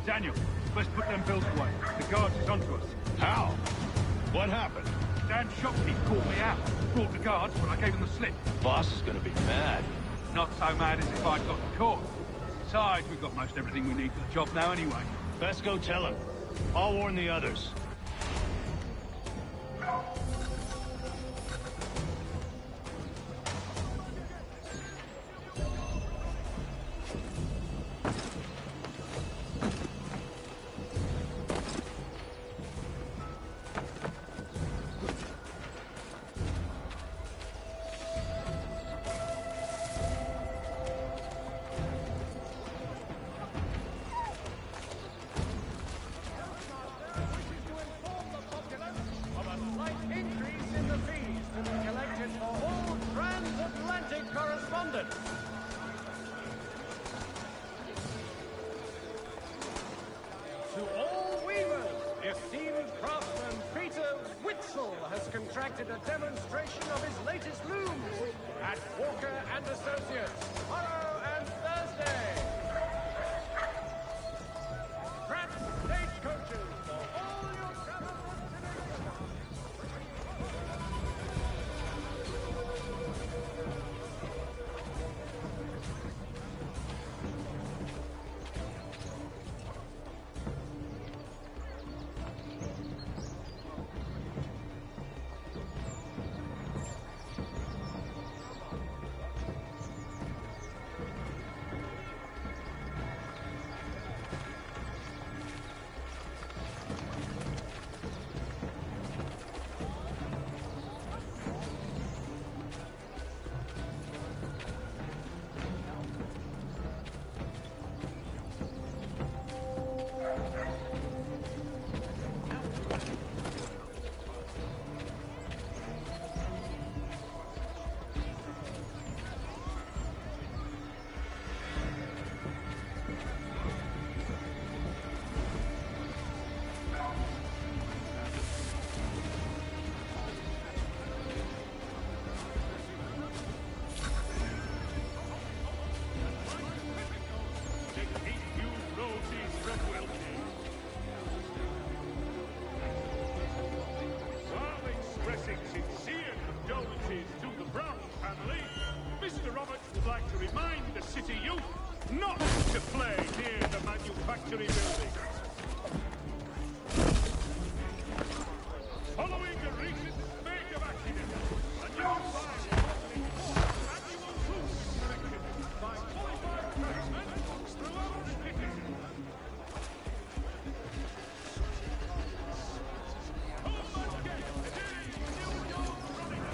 Daniel, let's put them bills away. The guards is onto us. How? What happened? Dan Shopkeep caught me out. Brought the guards, but I gave him the slip. Boss is gonna be mad. Not so mad as if I'd got caught. Besides, we've got most everything we need for the job now anyway. Best go tell him. I'll warn the others. Contracted a demonstration of his latest looms at Walker and Associates tomorrow and Thursday.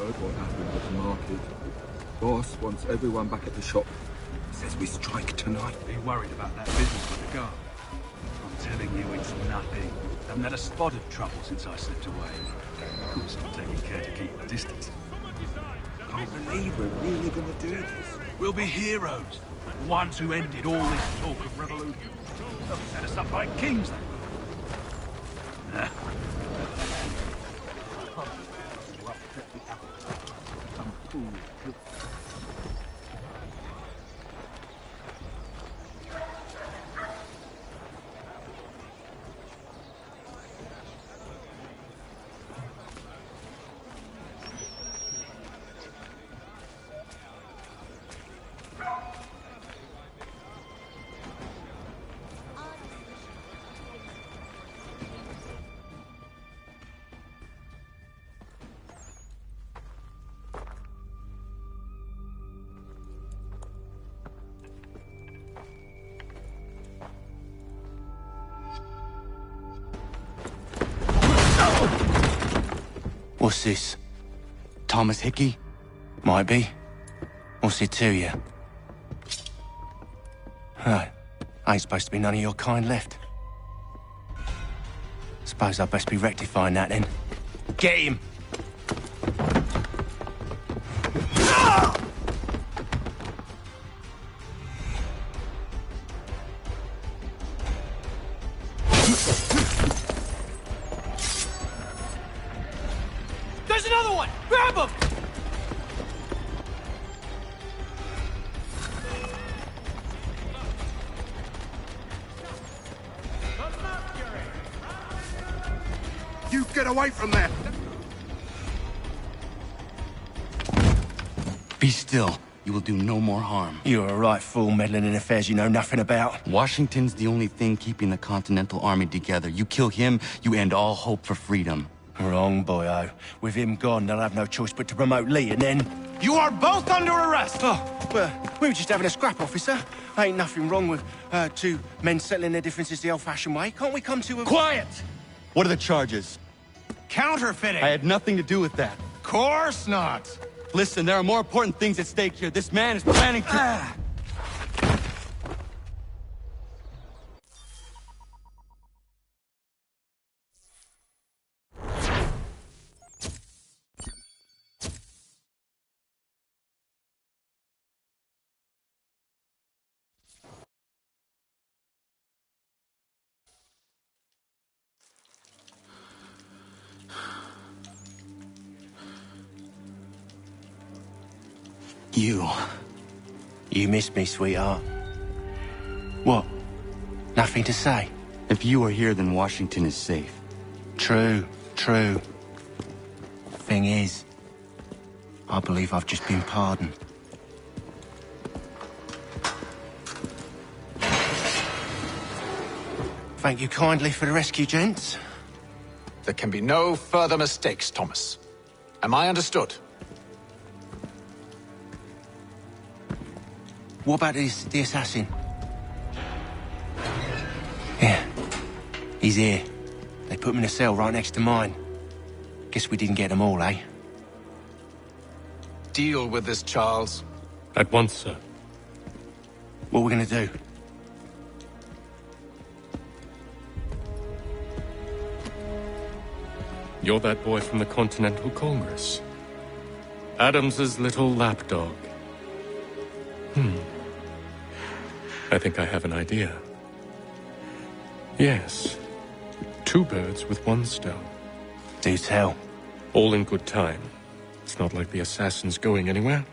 heard what happened at the market. Boss wants everyone back at the shop. Says we strike tonight. Are you worried about that business with the guard? I'm telling you, it's nothing. I haven't had a spot of trouble since I slipped away. Of course, I'm taking care to keep my distance. Can't believe we're really gonna do this. We'll be heroes. The ones who ended all this talk of revolution. They'll set us up like kings, they will. Nah. What's this? Thomas Hickey? Might be. What's it to you? Right. Ain't supposed to be none of your kind left. Suppose I best be rectifying that then. Get him! There's another one! Grab him! You get away from there! Be still. You will do no more harm. You're a right fool meddling in affairs you know nothing about. Washington's the only thing keeping the Continental Army together. You kill him, you end all hope for freedom. Wrong, boyo. With him gone, they'll have no choice but to promote Lee, and then... You are both under arrest! Oh, well, we were just having a scrap, officer. Ain't nothing wrong with two men settling their differences the old-fashioned way. Can't we come to a... Quiet! What are the charges? Counterfeiting! I had nothing to do with that. Course not! Listen, there are more important things at stake here. This man is planning to... You missed me, sweetheart. What? Nothing to say? If you are here, then Washington is safe. True. Thing is, I believe I've just been pardoned. Thank you kindly for the rescue, gents. There can be no further mistakes, Thomas. Am I understood? What about the assassin? Yeah. He's here. They put him in a cell right next to mine. Guess we didn't get them all, eh? Deal with this, Charles. At once, sir. What are we gonna do? You're that boy from the Continental Congress. Adams's little lapdog. I think I have an idea. Yes. Two birds with one stone. Do tell. All in good time. It's not like the assassin's going anywhere.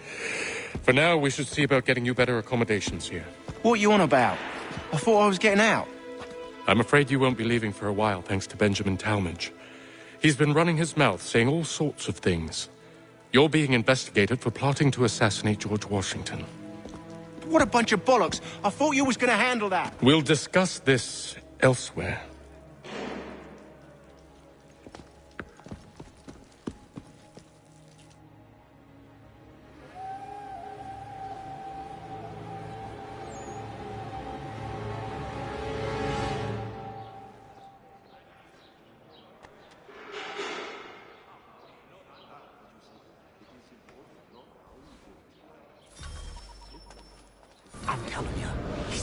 For now, we should see about getting you better accommodations here. What are you on about? I thought I was getting out. I'm afraid you won't be leaving for a while, thanks to Benjamin Talmadge. He's been running his mouth, saying all sorts of things. You're being investigated for plotting to assassinate George Washington. What a bunch of bollocks. I thought you was gonna handle that. We'll discuss this elsewhere.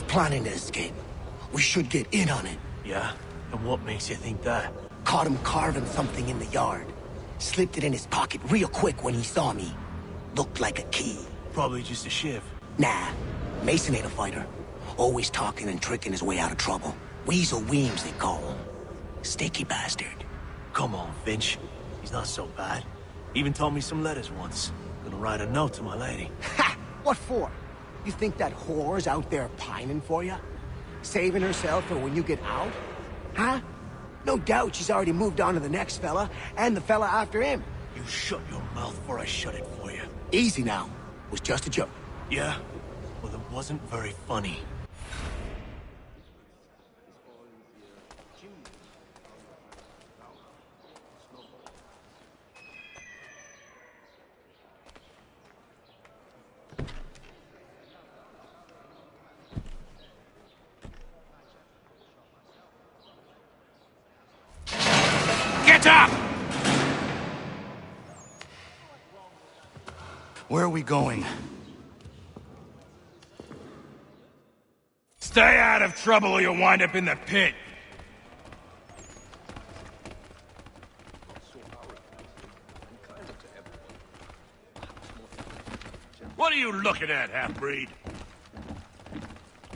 planning to escape. We should get in on it. Yeah? And what makes you think that? Caught him carving something in the yard. Slipped it in his pocket real quick when he saw me. Looked like a key. Probably just a shiv. Nah, Mason ain't a fighter. Always talking and tricking his way out of trouble. Weasel Weems, they call him. Sticky bastard. Come on, Finch. He's not so bad. Even told me some letters once. Gonna write a note to my lady. Ha! What for? You think that whore's out there pining for you? Saving herself for when you get out? Huh? No doubt she's already moved on to the next fella, and the fella after him. You shut your mouth before I shut it for you. Easy now. It was just a joke. Yeah? Well, it wasn't very funny. Get up! Where are we going? Stay out of trouble or you'll wind up in the pit. What are you looking at, half-breed?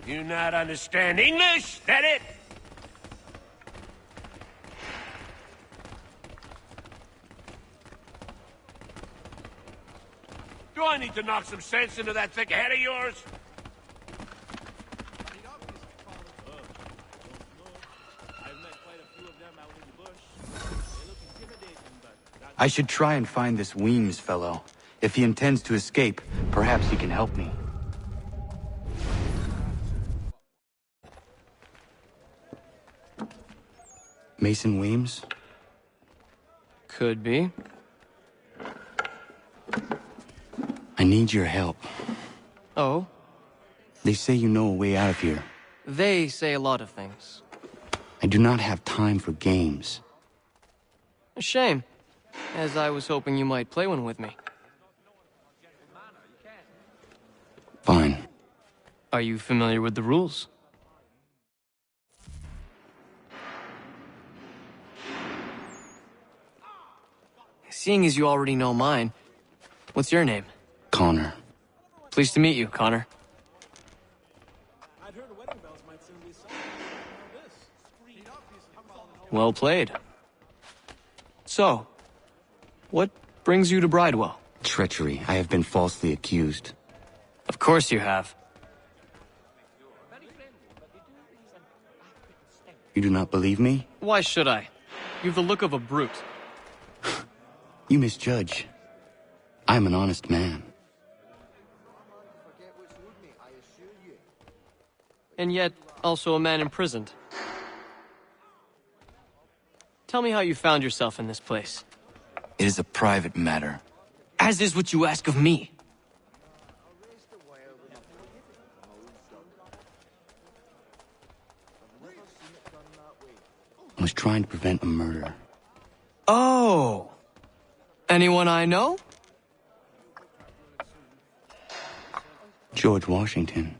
You not understand English? That it? Do I need to knock some sense into that thick head of yours? I should try and find this Weems fellow. If he intends to escape, perhaps he can help me. Mason Weems? Could be. I need your help. Oh? They say you know a way out of here. They say a lot of things. I do not have time for games. A shame, as I was hoping you might play one with me. Fine. Are you familiar with the rules? Seeing as you already know mine, what's your name? Connor. Pleased to meet you, Connor. Well played. So, what brings you to Bridewell? Treachery. I have been falsely accused. Of course you have. You do not believe me? Why should I? You've the look of a brute. You misjudge. I'm an honest man. And yet, also a man imprisoned. Tell me how you found yourself in this place. It is a private matter. As is what you ask of me. I was trying to prevent a murder. Oh! Anyone I know? George Washington.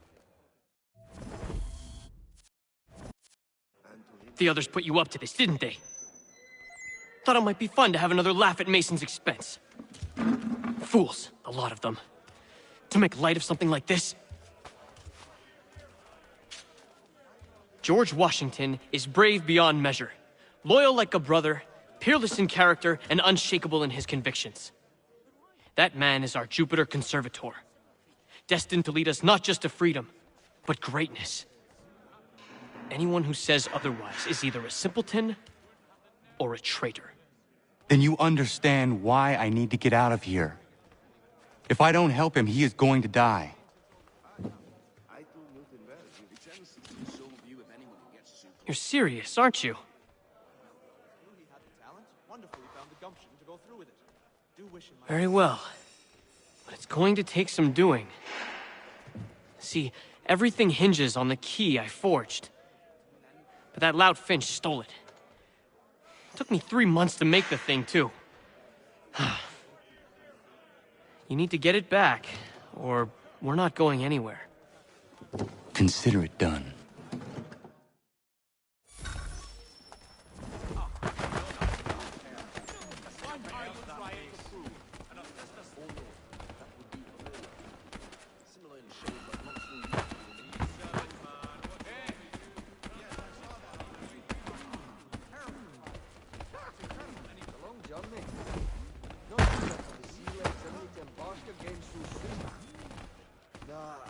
The others put you up to this, didn't they? Thought it might be fun to have another laugh at Mason's expense. Fools, a lot of them. To make light of something like this. George Washington is brave beyond measure, loyal like a brother, peerless in character, and unshakable in his convictions. That man is our Jupiter Conservator, destined to lead us not just to freedom, but greatness. Anyone who says otherwise is either a simpleton or a traitor. Then you understand why I need to get out of here. If I don't help him, he is going to die. You're serious, aren't you? Very well. But it's going to take some doing. See, everything hinges on the key I forged. But that lout Finch stole it. Took me 3 months to make the thing, too. You need to get it back, or we're not going anywhere. Consider it done.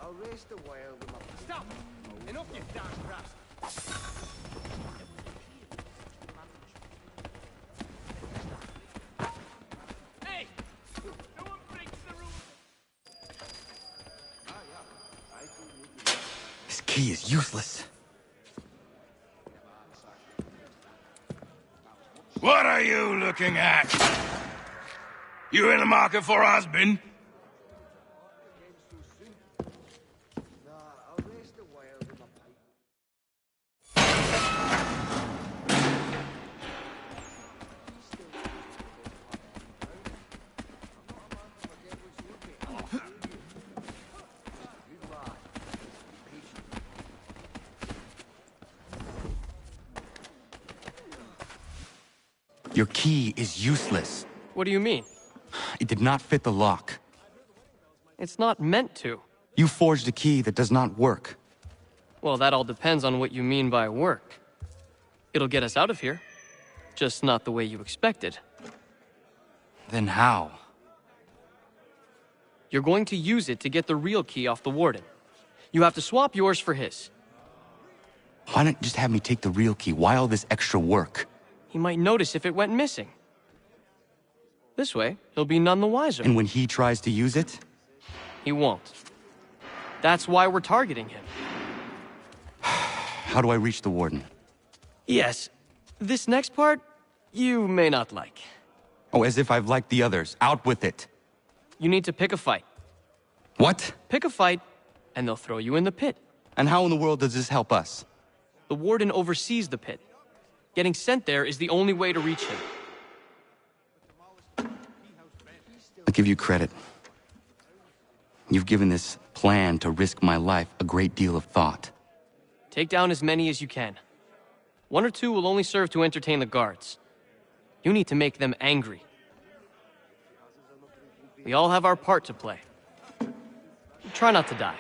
I'll race the whale with my... Stop! Enough, you damn brats! Hey! No one breaks the rules! This key is useless. What are you looking at? You in the market for a husband? Your key is useless. What do you mean? It did not fit the lock. It's not meant to. You forged a key that does not work. Well, that all depends on what you mean by work. It'll get us out of here. Just not the way you expected. Then how? You're going to use it to get the real key off the warden. You have to swap yours for his. Why not just have me take the real key? Why all this extra work? He might notice if it went missing. This way, he'll be none the wiser. And when he tries to use it? He won't. That's why we're targeting him. How do I reach the warden? Yes. This next part, you may not like. Oh, as if I've liked the others. Out with it. You need to pick a fight. What? Pick a fight, and they'll throw you in the pit. And how in the world does this help us? The warden oversees the pit. Getting sent there is the only way to reach him. I'll give you credit. You've given this plan to risk my life a great deal of thought. Take down as many as you can. One or two will only serve to entertain the guards. You need to make them angry. We all have our part to play. Try not to die.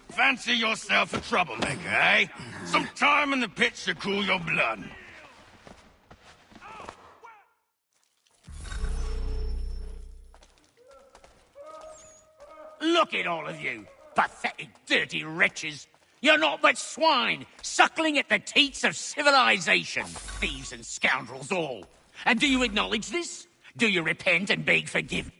Fancy yourself a troublemaker, eh? Some time in the pit should cool your blood. Look at all of you, pathetic, dirty wretches. You're not but swine, suckling at the teats of civilization. Thieves and scoundrels all. And do you acknowledge this? Do you repent and beg forgiveness?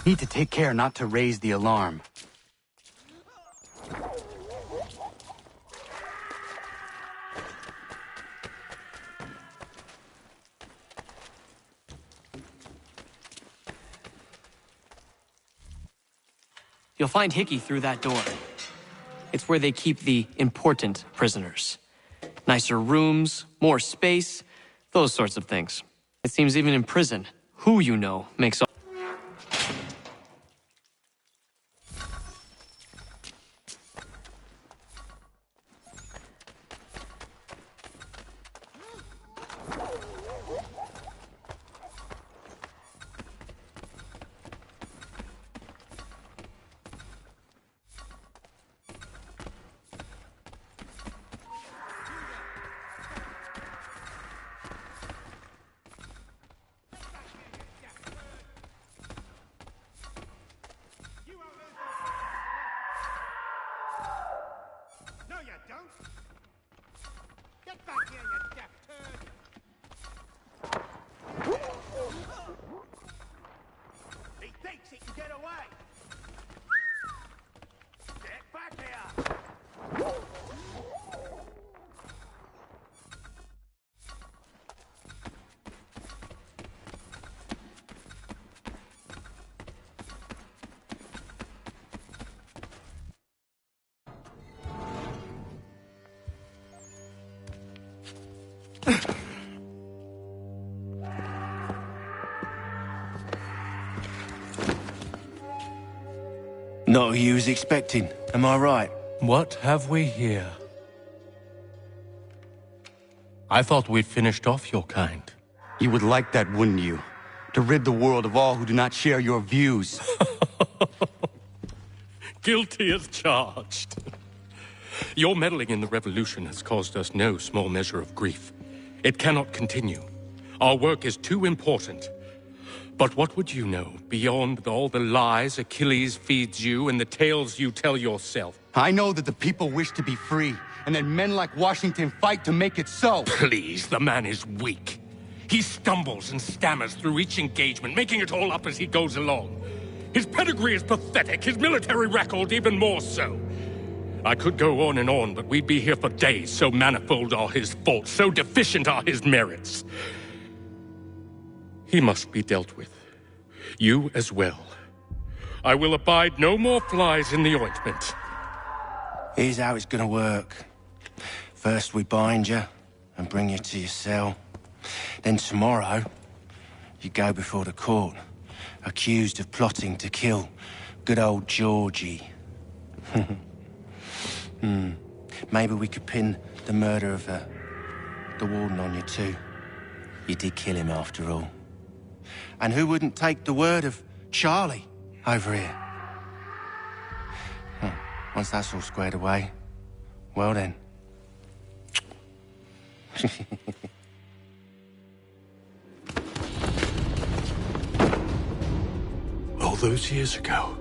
Need to take care not to raise the alarm. You'll find Hickey through that door. It's where they keep the important prisoners. Nicer rooms, more space, those sorts of things. It seems even in prison, who you know makes all... Not who you was expecting, am I right? What have we here? I thought we'd finished off your kind. You would like that, wouldn't you? To rid the world of all who do not share your views. Guilty as charged. Your meddling in the revolution has caused us no small measure of grief. It cannot continue. Our work is too important. But what would you know beyond all the lies Achilles feeds you and the tales you tell yourself? I know that the people wish to be free, and that men like Washington fight to make it so. Please, the man is weak. He stumbles and stammers through each engagement, making it all up as he goes along. His pedigree is pathetic, his military record even more so. I could go on, but we'd be here for days, so manifold are his faults, so deficient are his merits. He must be dealt with. You as well. I will abide no more flies in the ointment. Here's how it's gonna work. First we bind you and bring you to your cell. Then tomorrow, you go before the court, accused of plotting to kill good old Georgie. Maybe we could pin the murder of the warden on you too. You did kill him after all. And who wouldn't take the word of Charlie over here? Once that's all squared away, well then. All those years ago,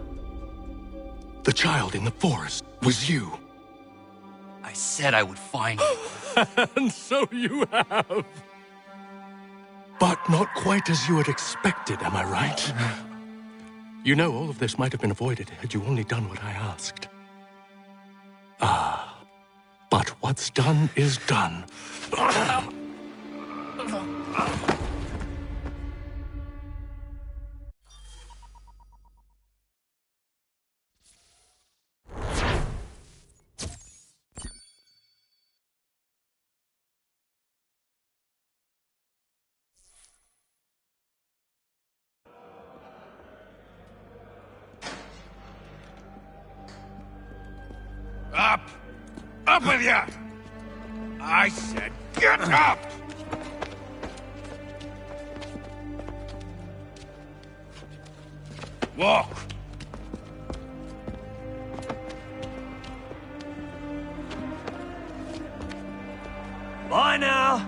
the child in the forest was you. I said I would find you. And so you have. But not quite as you had expected, am I right? You know, all of this might have been avoided had you only done what I asked. But what's done is done. Up! Up with you! I said get up! Walk! Bye now!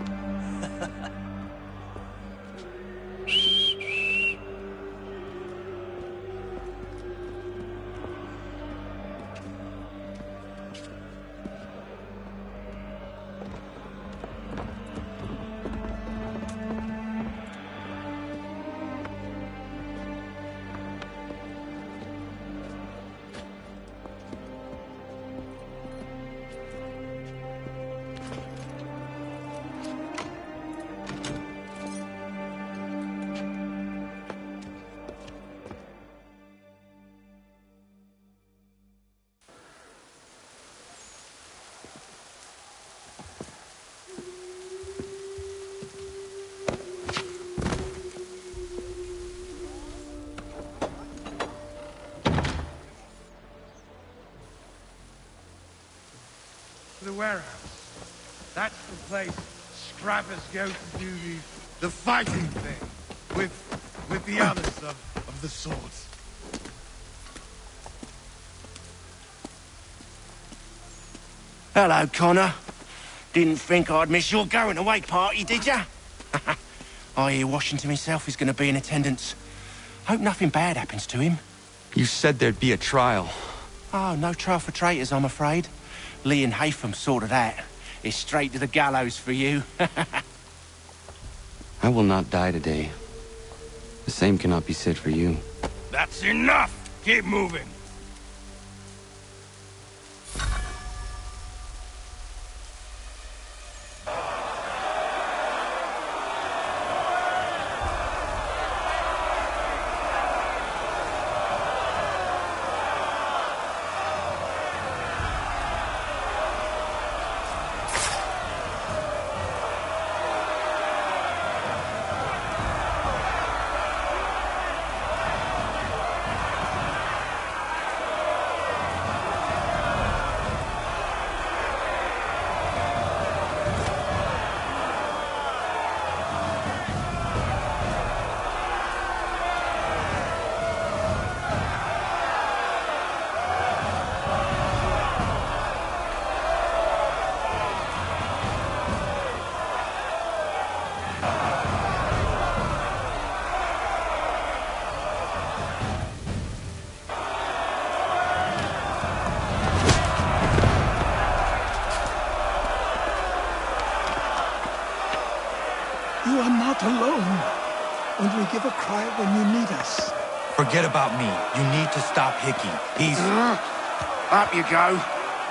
The warehouse. That's the place scrappers go to do the fighting thing. With the others of the swords. Hello, Connor. Didn't think I'd miss your going away party, did ya? I hear Washington himself is going to be in attendance. Hope nothing bad happens to him. You said there'd be a trial. Oh, no trial for traitors, I'm afraid. Lee and Haytham sorted that. It's straight to the gallows for you. I will not die today. The same cannot be said for you. That's enough! Keep moving! You are not alone. Only give a cry when you need us. Forget about me. You need to stop Hickey. He's... Up you go.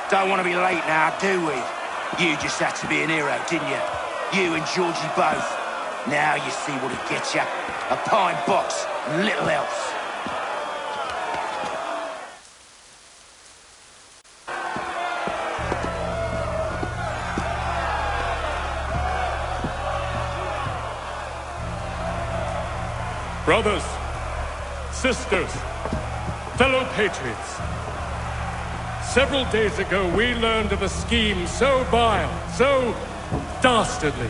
Don't want to be late now, do we? You just had to be an hero, didn't you? You and Georgie both. Now you see what it gets you. A pine box and little else. Brothers, sisters, fellow patriots. Several days ago, we learned of a scheme so vile, so dastardly.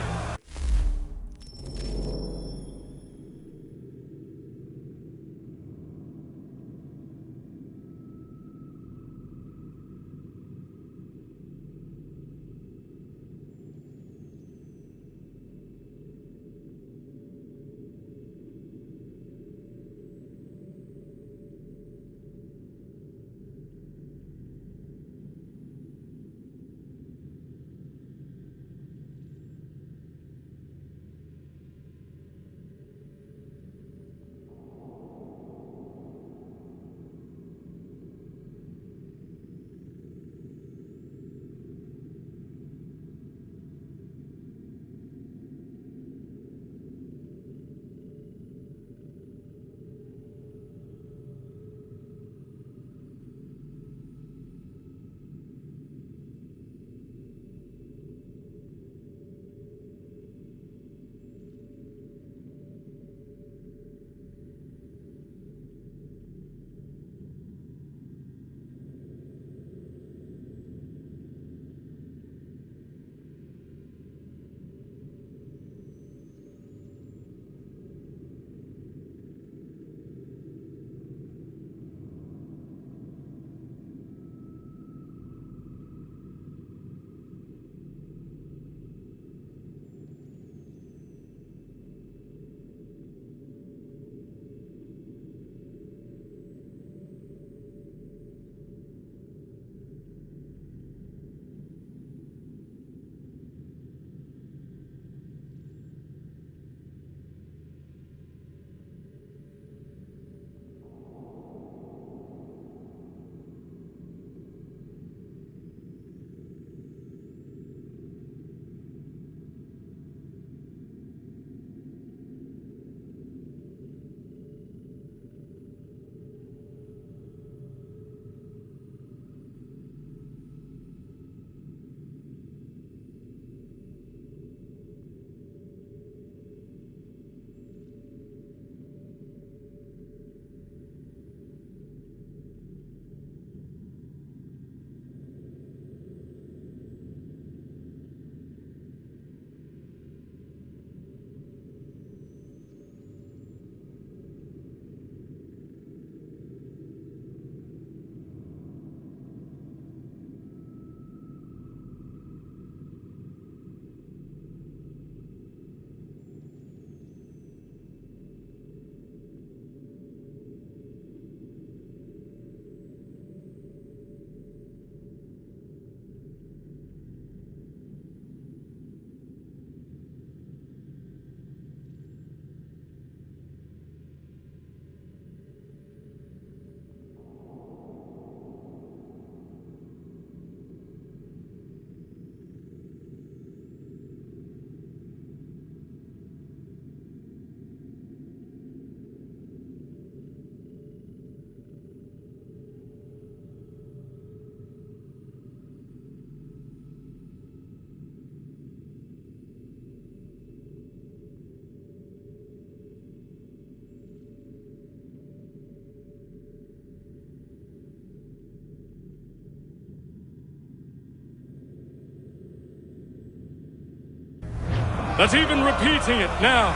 that even repeating it now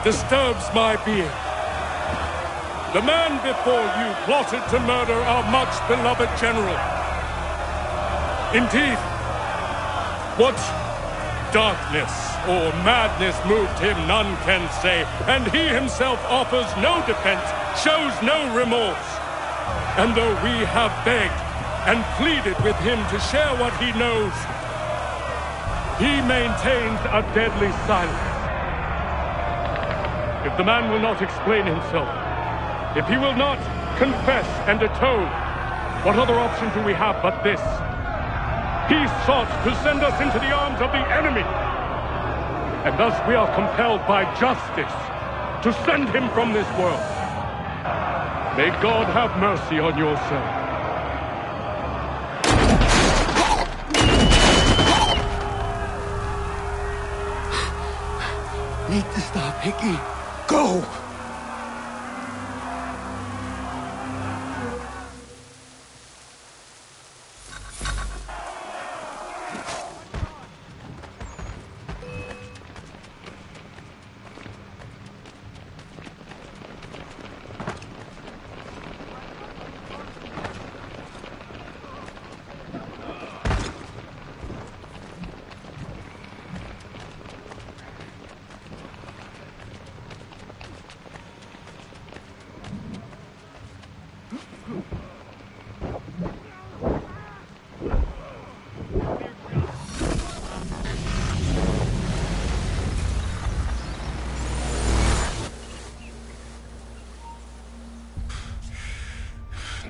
disturbs my being. The man before you plotted to murder our much-beloved general. Indeed, what darkness or madness moved him, none can say, and he himself offers no defense, shows no remorse. And though we have begged and pleaded with him to share what he knows, he maintains a deadly silence. If the man will not explain himself, if he will not confess and atone, what other option do we have but this? He sought to send us into the arms of the enemy, and thus we are compelled by justice to send him from this world. May God have mercy on your soul. Need to stop, Hickey. Go!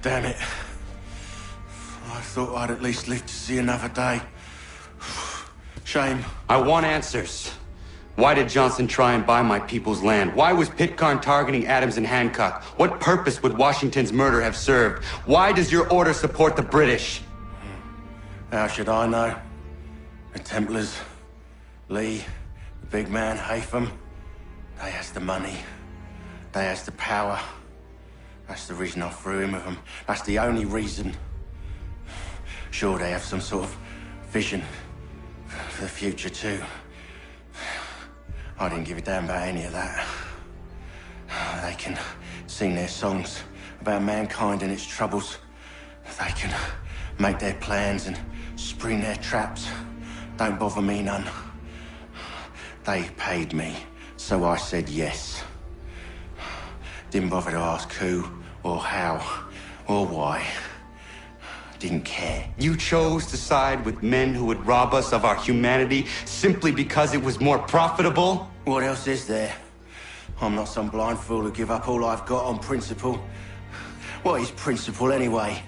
Damn it. I thought I'd at least live to see another day. Shame. I want answers. Why did Johnson try and buy my people's land? Why was Pitcairn targeting Adams and Hancock? What purpose would Washington's murder have served? Why does your order support the British? How should I know? The Templars, Lee, the big man, Haytham, they has the money. They has the power. That's the reason I threw in with them. That's the only reason. Sure, they have some sort of vision for the future too. I didn't give a damn about any of that. They can sing their songs about mankind and its troubles. They can make their plans and spring their traps. Don't bother me none. They paid me, so I said yes. Didn't bother to ask who, or how, or why. Didn't care. You chose to side with men who would rob us of our humanity simply because it was more profitable? What else is there? I'm not some blind fool who give up all I've got on principle. What is principle anyway?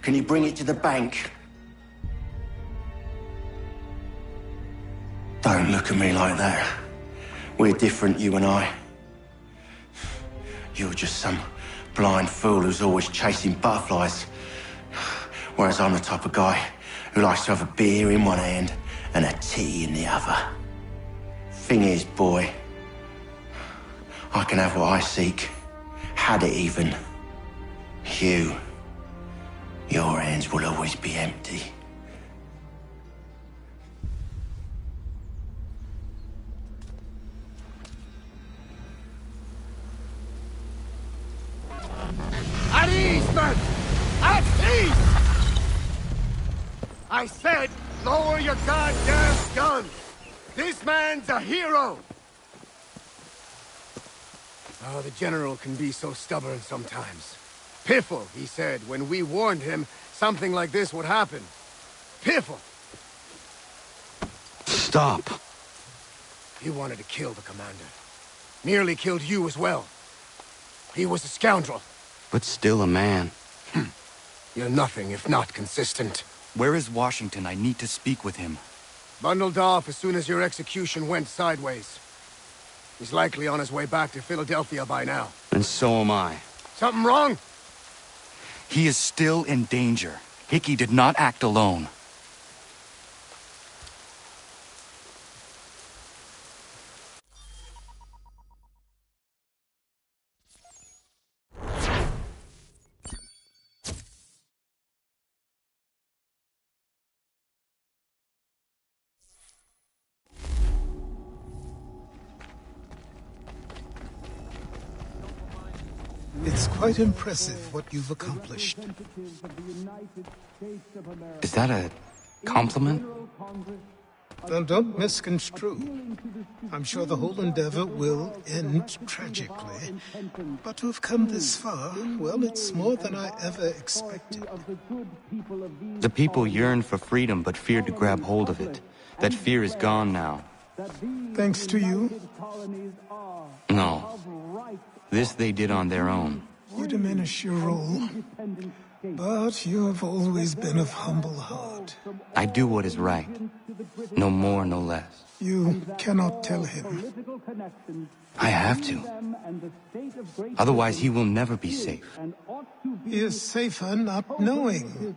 Can you bring it to the bank? Don't look at me like that. We're different, you and I. You're just some blind fool who's always chasing butterflies. Whereas I'm the type of guy who likes to have a beer in one hand and a tea in the other. Thing is, boy, I can have what I seek. Had it even. Your hands will always be empty. At ease, men! At ease! I said, lower your goddamn gun! This man's a hero! Oh, the General can be so stubborn sometimes. Piffle, he said, when we warned him something like this would happen. Piffle! Stop. He wanted to kill the commander. Nearly killed you as well. He was a scoundrel. But still a man. You're nothing if not consistent. Where is Washington? I need to speak with him. Bundled off as soon as your execution went sideways. He's likely on his way back to Philadelphia by now. And so am I. Something wrong? He is still in danger. Hickey did not act alone. It's quite impressive what you've accomplished. Is that a compliment? Now, don't misconstrue. I'm sure the whole endeavor will end tragically. But to have come this far, well, it's more than I ever expected. The people yearned for freedom but feared to grab hold of it. That fear is gone now. Thanks to you? No. This they did on their own. You diminish your role. But you have always been of humble heart. I do what is right. No more, no less. You cannot tell him. I have to. Otherwise, he will never be safe. He is safer not knowing.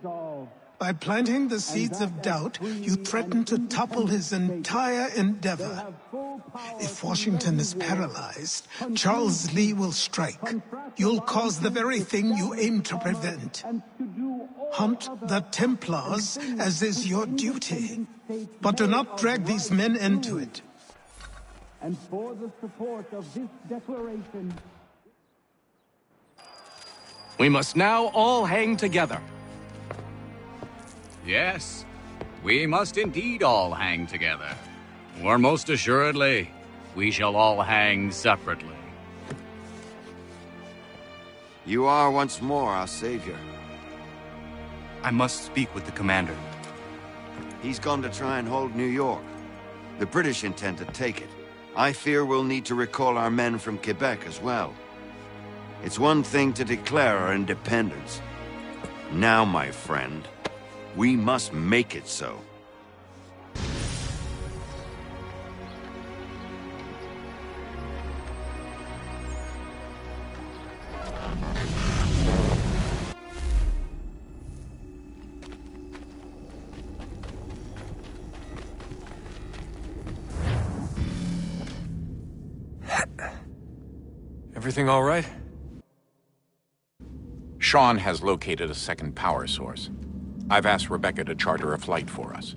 By planting the seeds of doubt, you threaten to topple his entire endeavor. If Washington is paralyzed, Charles Lee will strike. You'll cause the very thing you aim to prevent. Hunt the Templars, as is your duty. But do not drag these men into it. And for the support of this declaration... We must now all hang together. Yes, we must indeed all hang together. Or most assuredly, we shall all hang separately. You are once more our savior. I must speak with the commander. He's gone to try and hold New York. The British intend to take it. I fear we'll need to recall our men from Quebec as well. It's one thing to declare our independence. Now, my friend, we must make it so. Everything all right? Sean has located a second power source. I've asked Rebecca to charter a flight for us.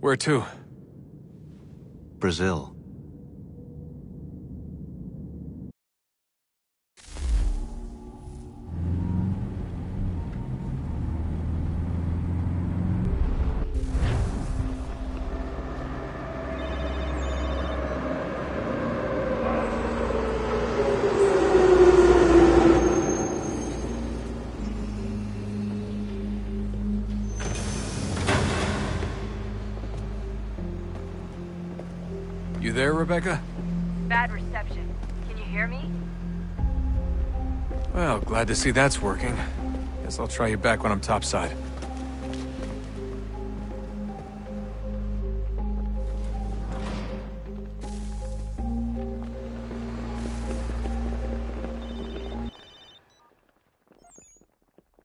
Where to? Brazil. You there, Rebecca? Bad reception. Can you hear me? Well, glad to see that's working. Guess I'll try you back when I'm topside.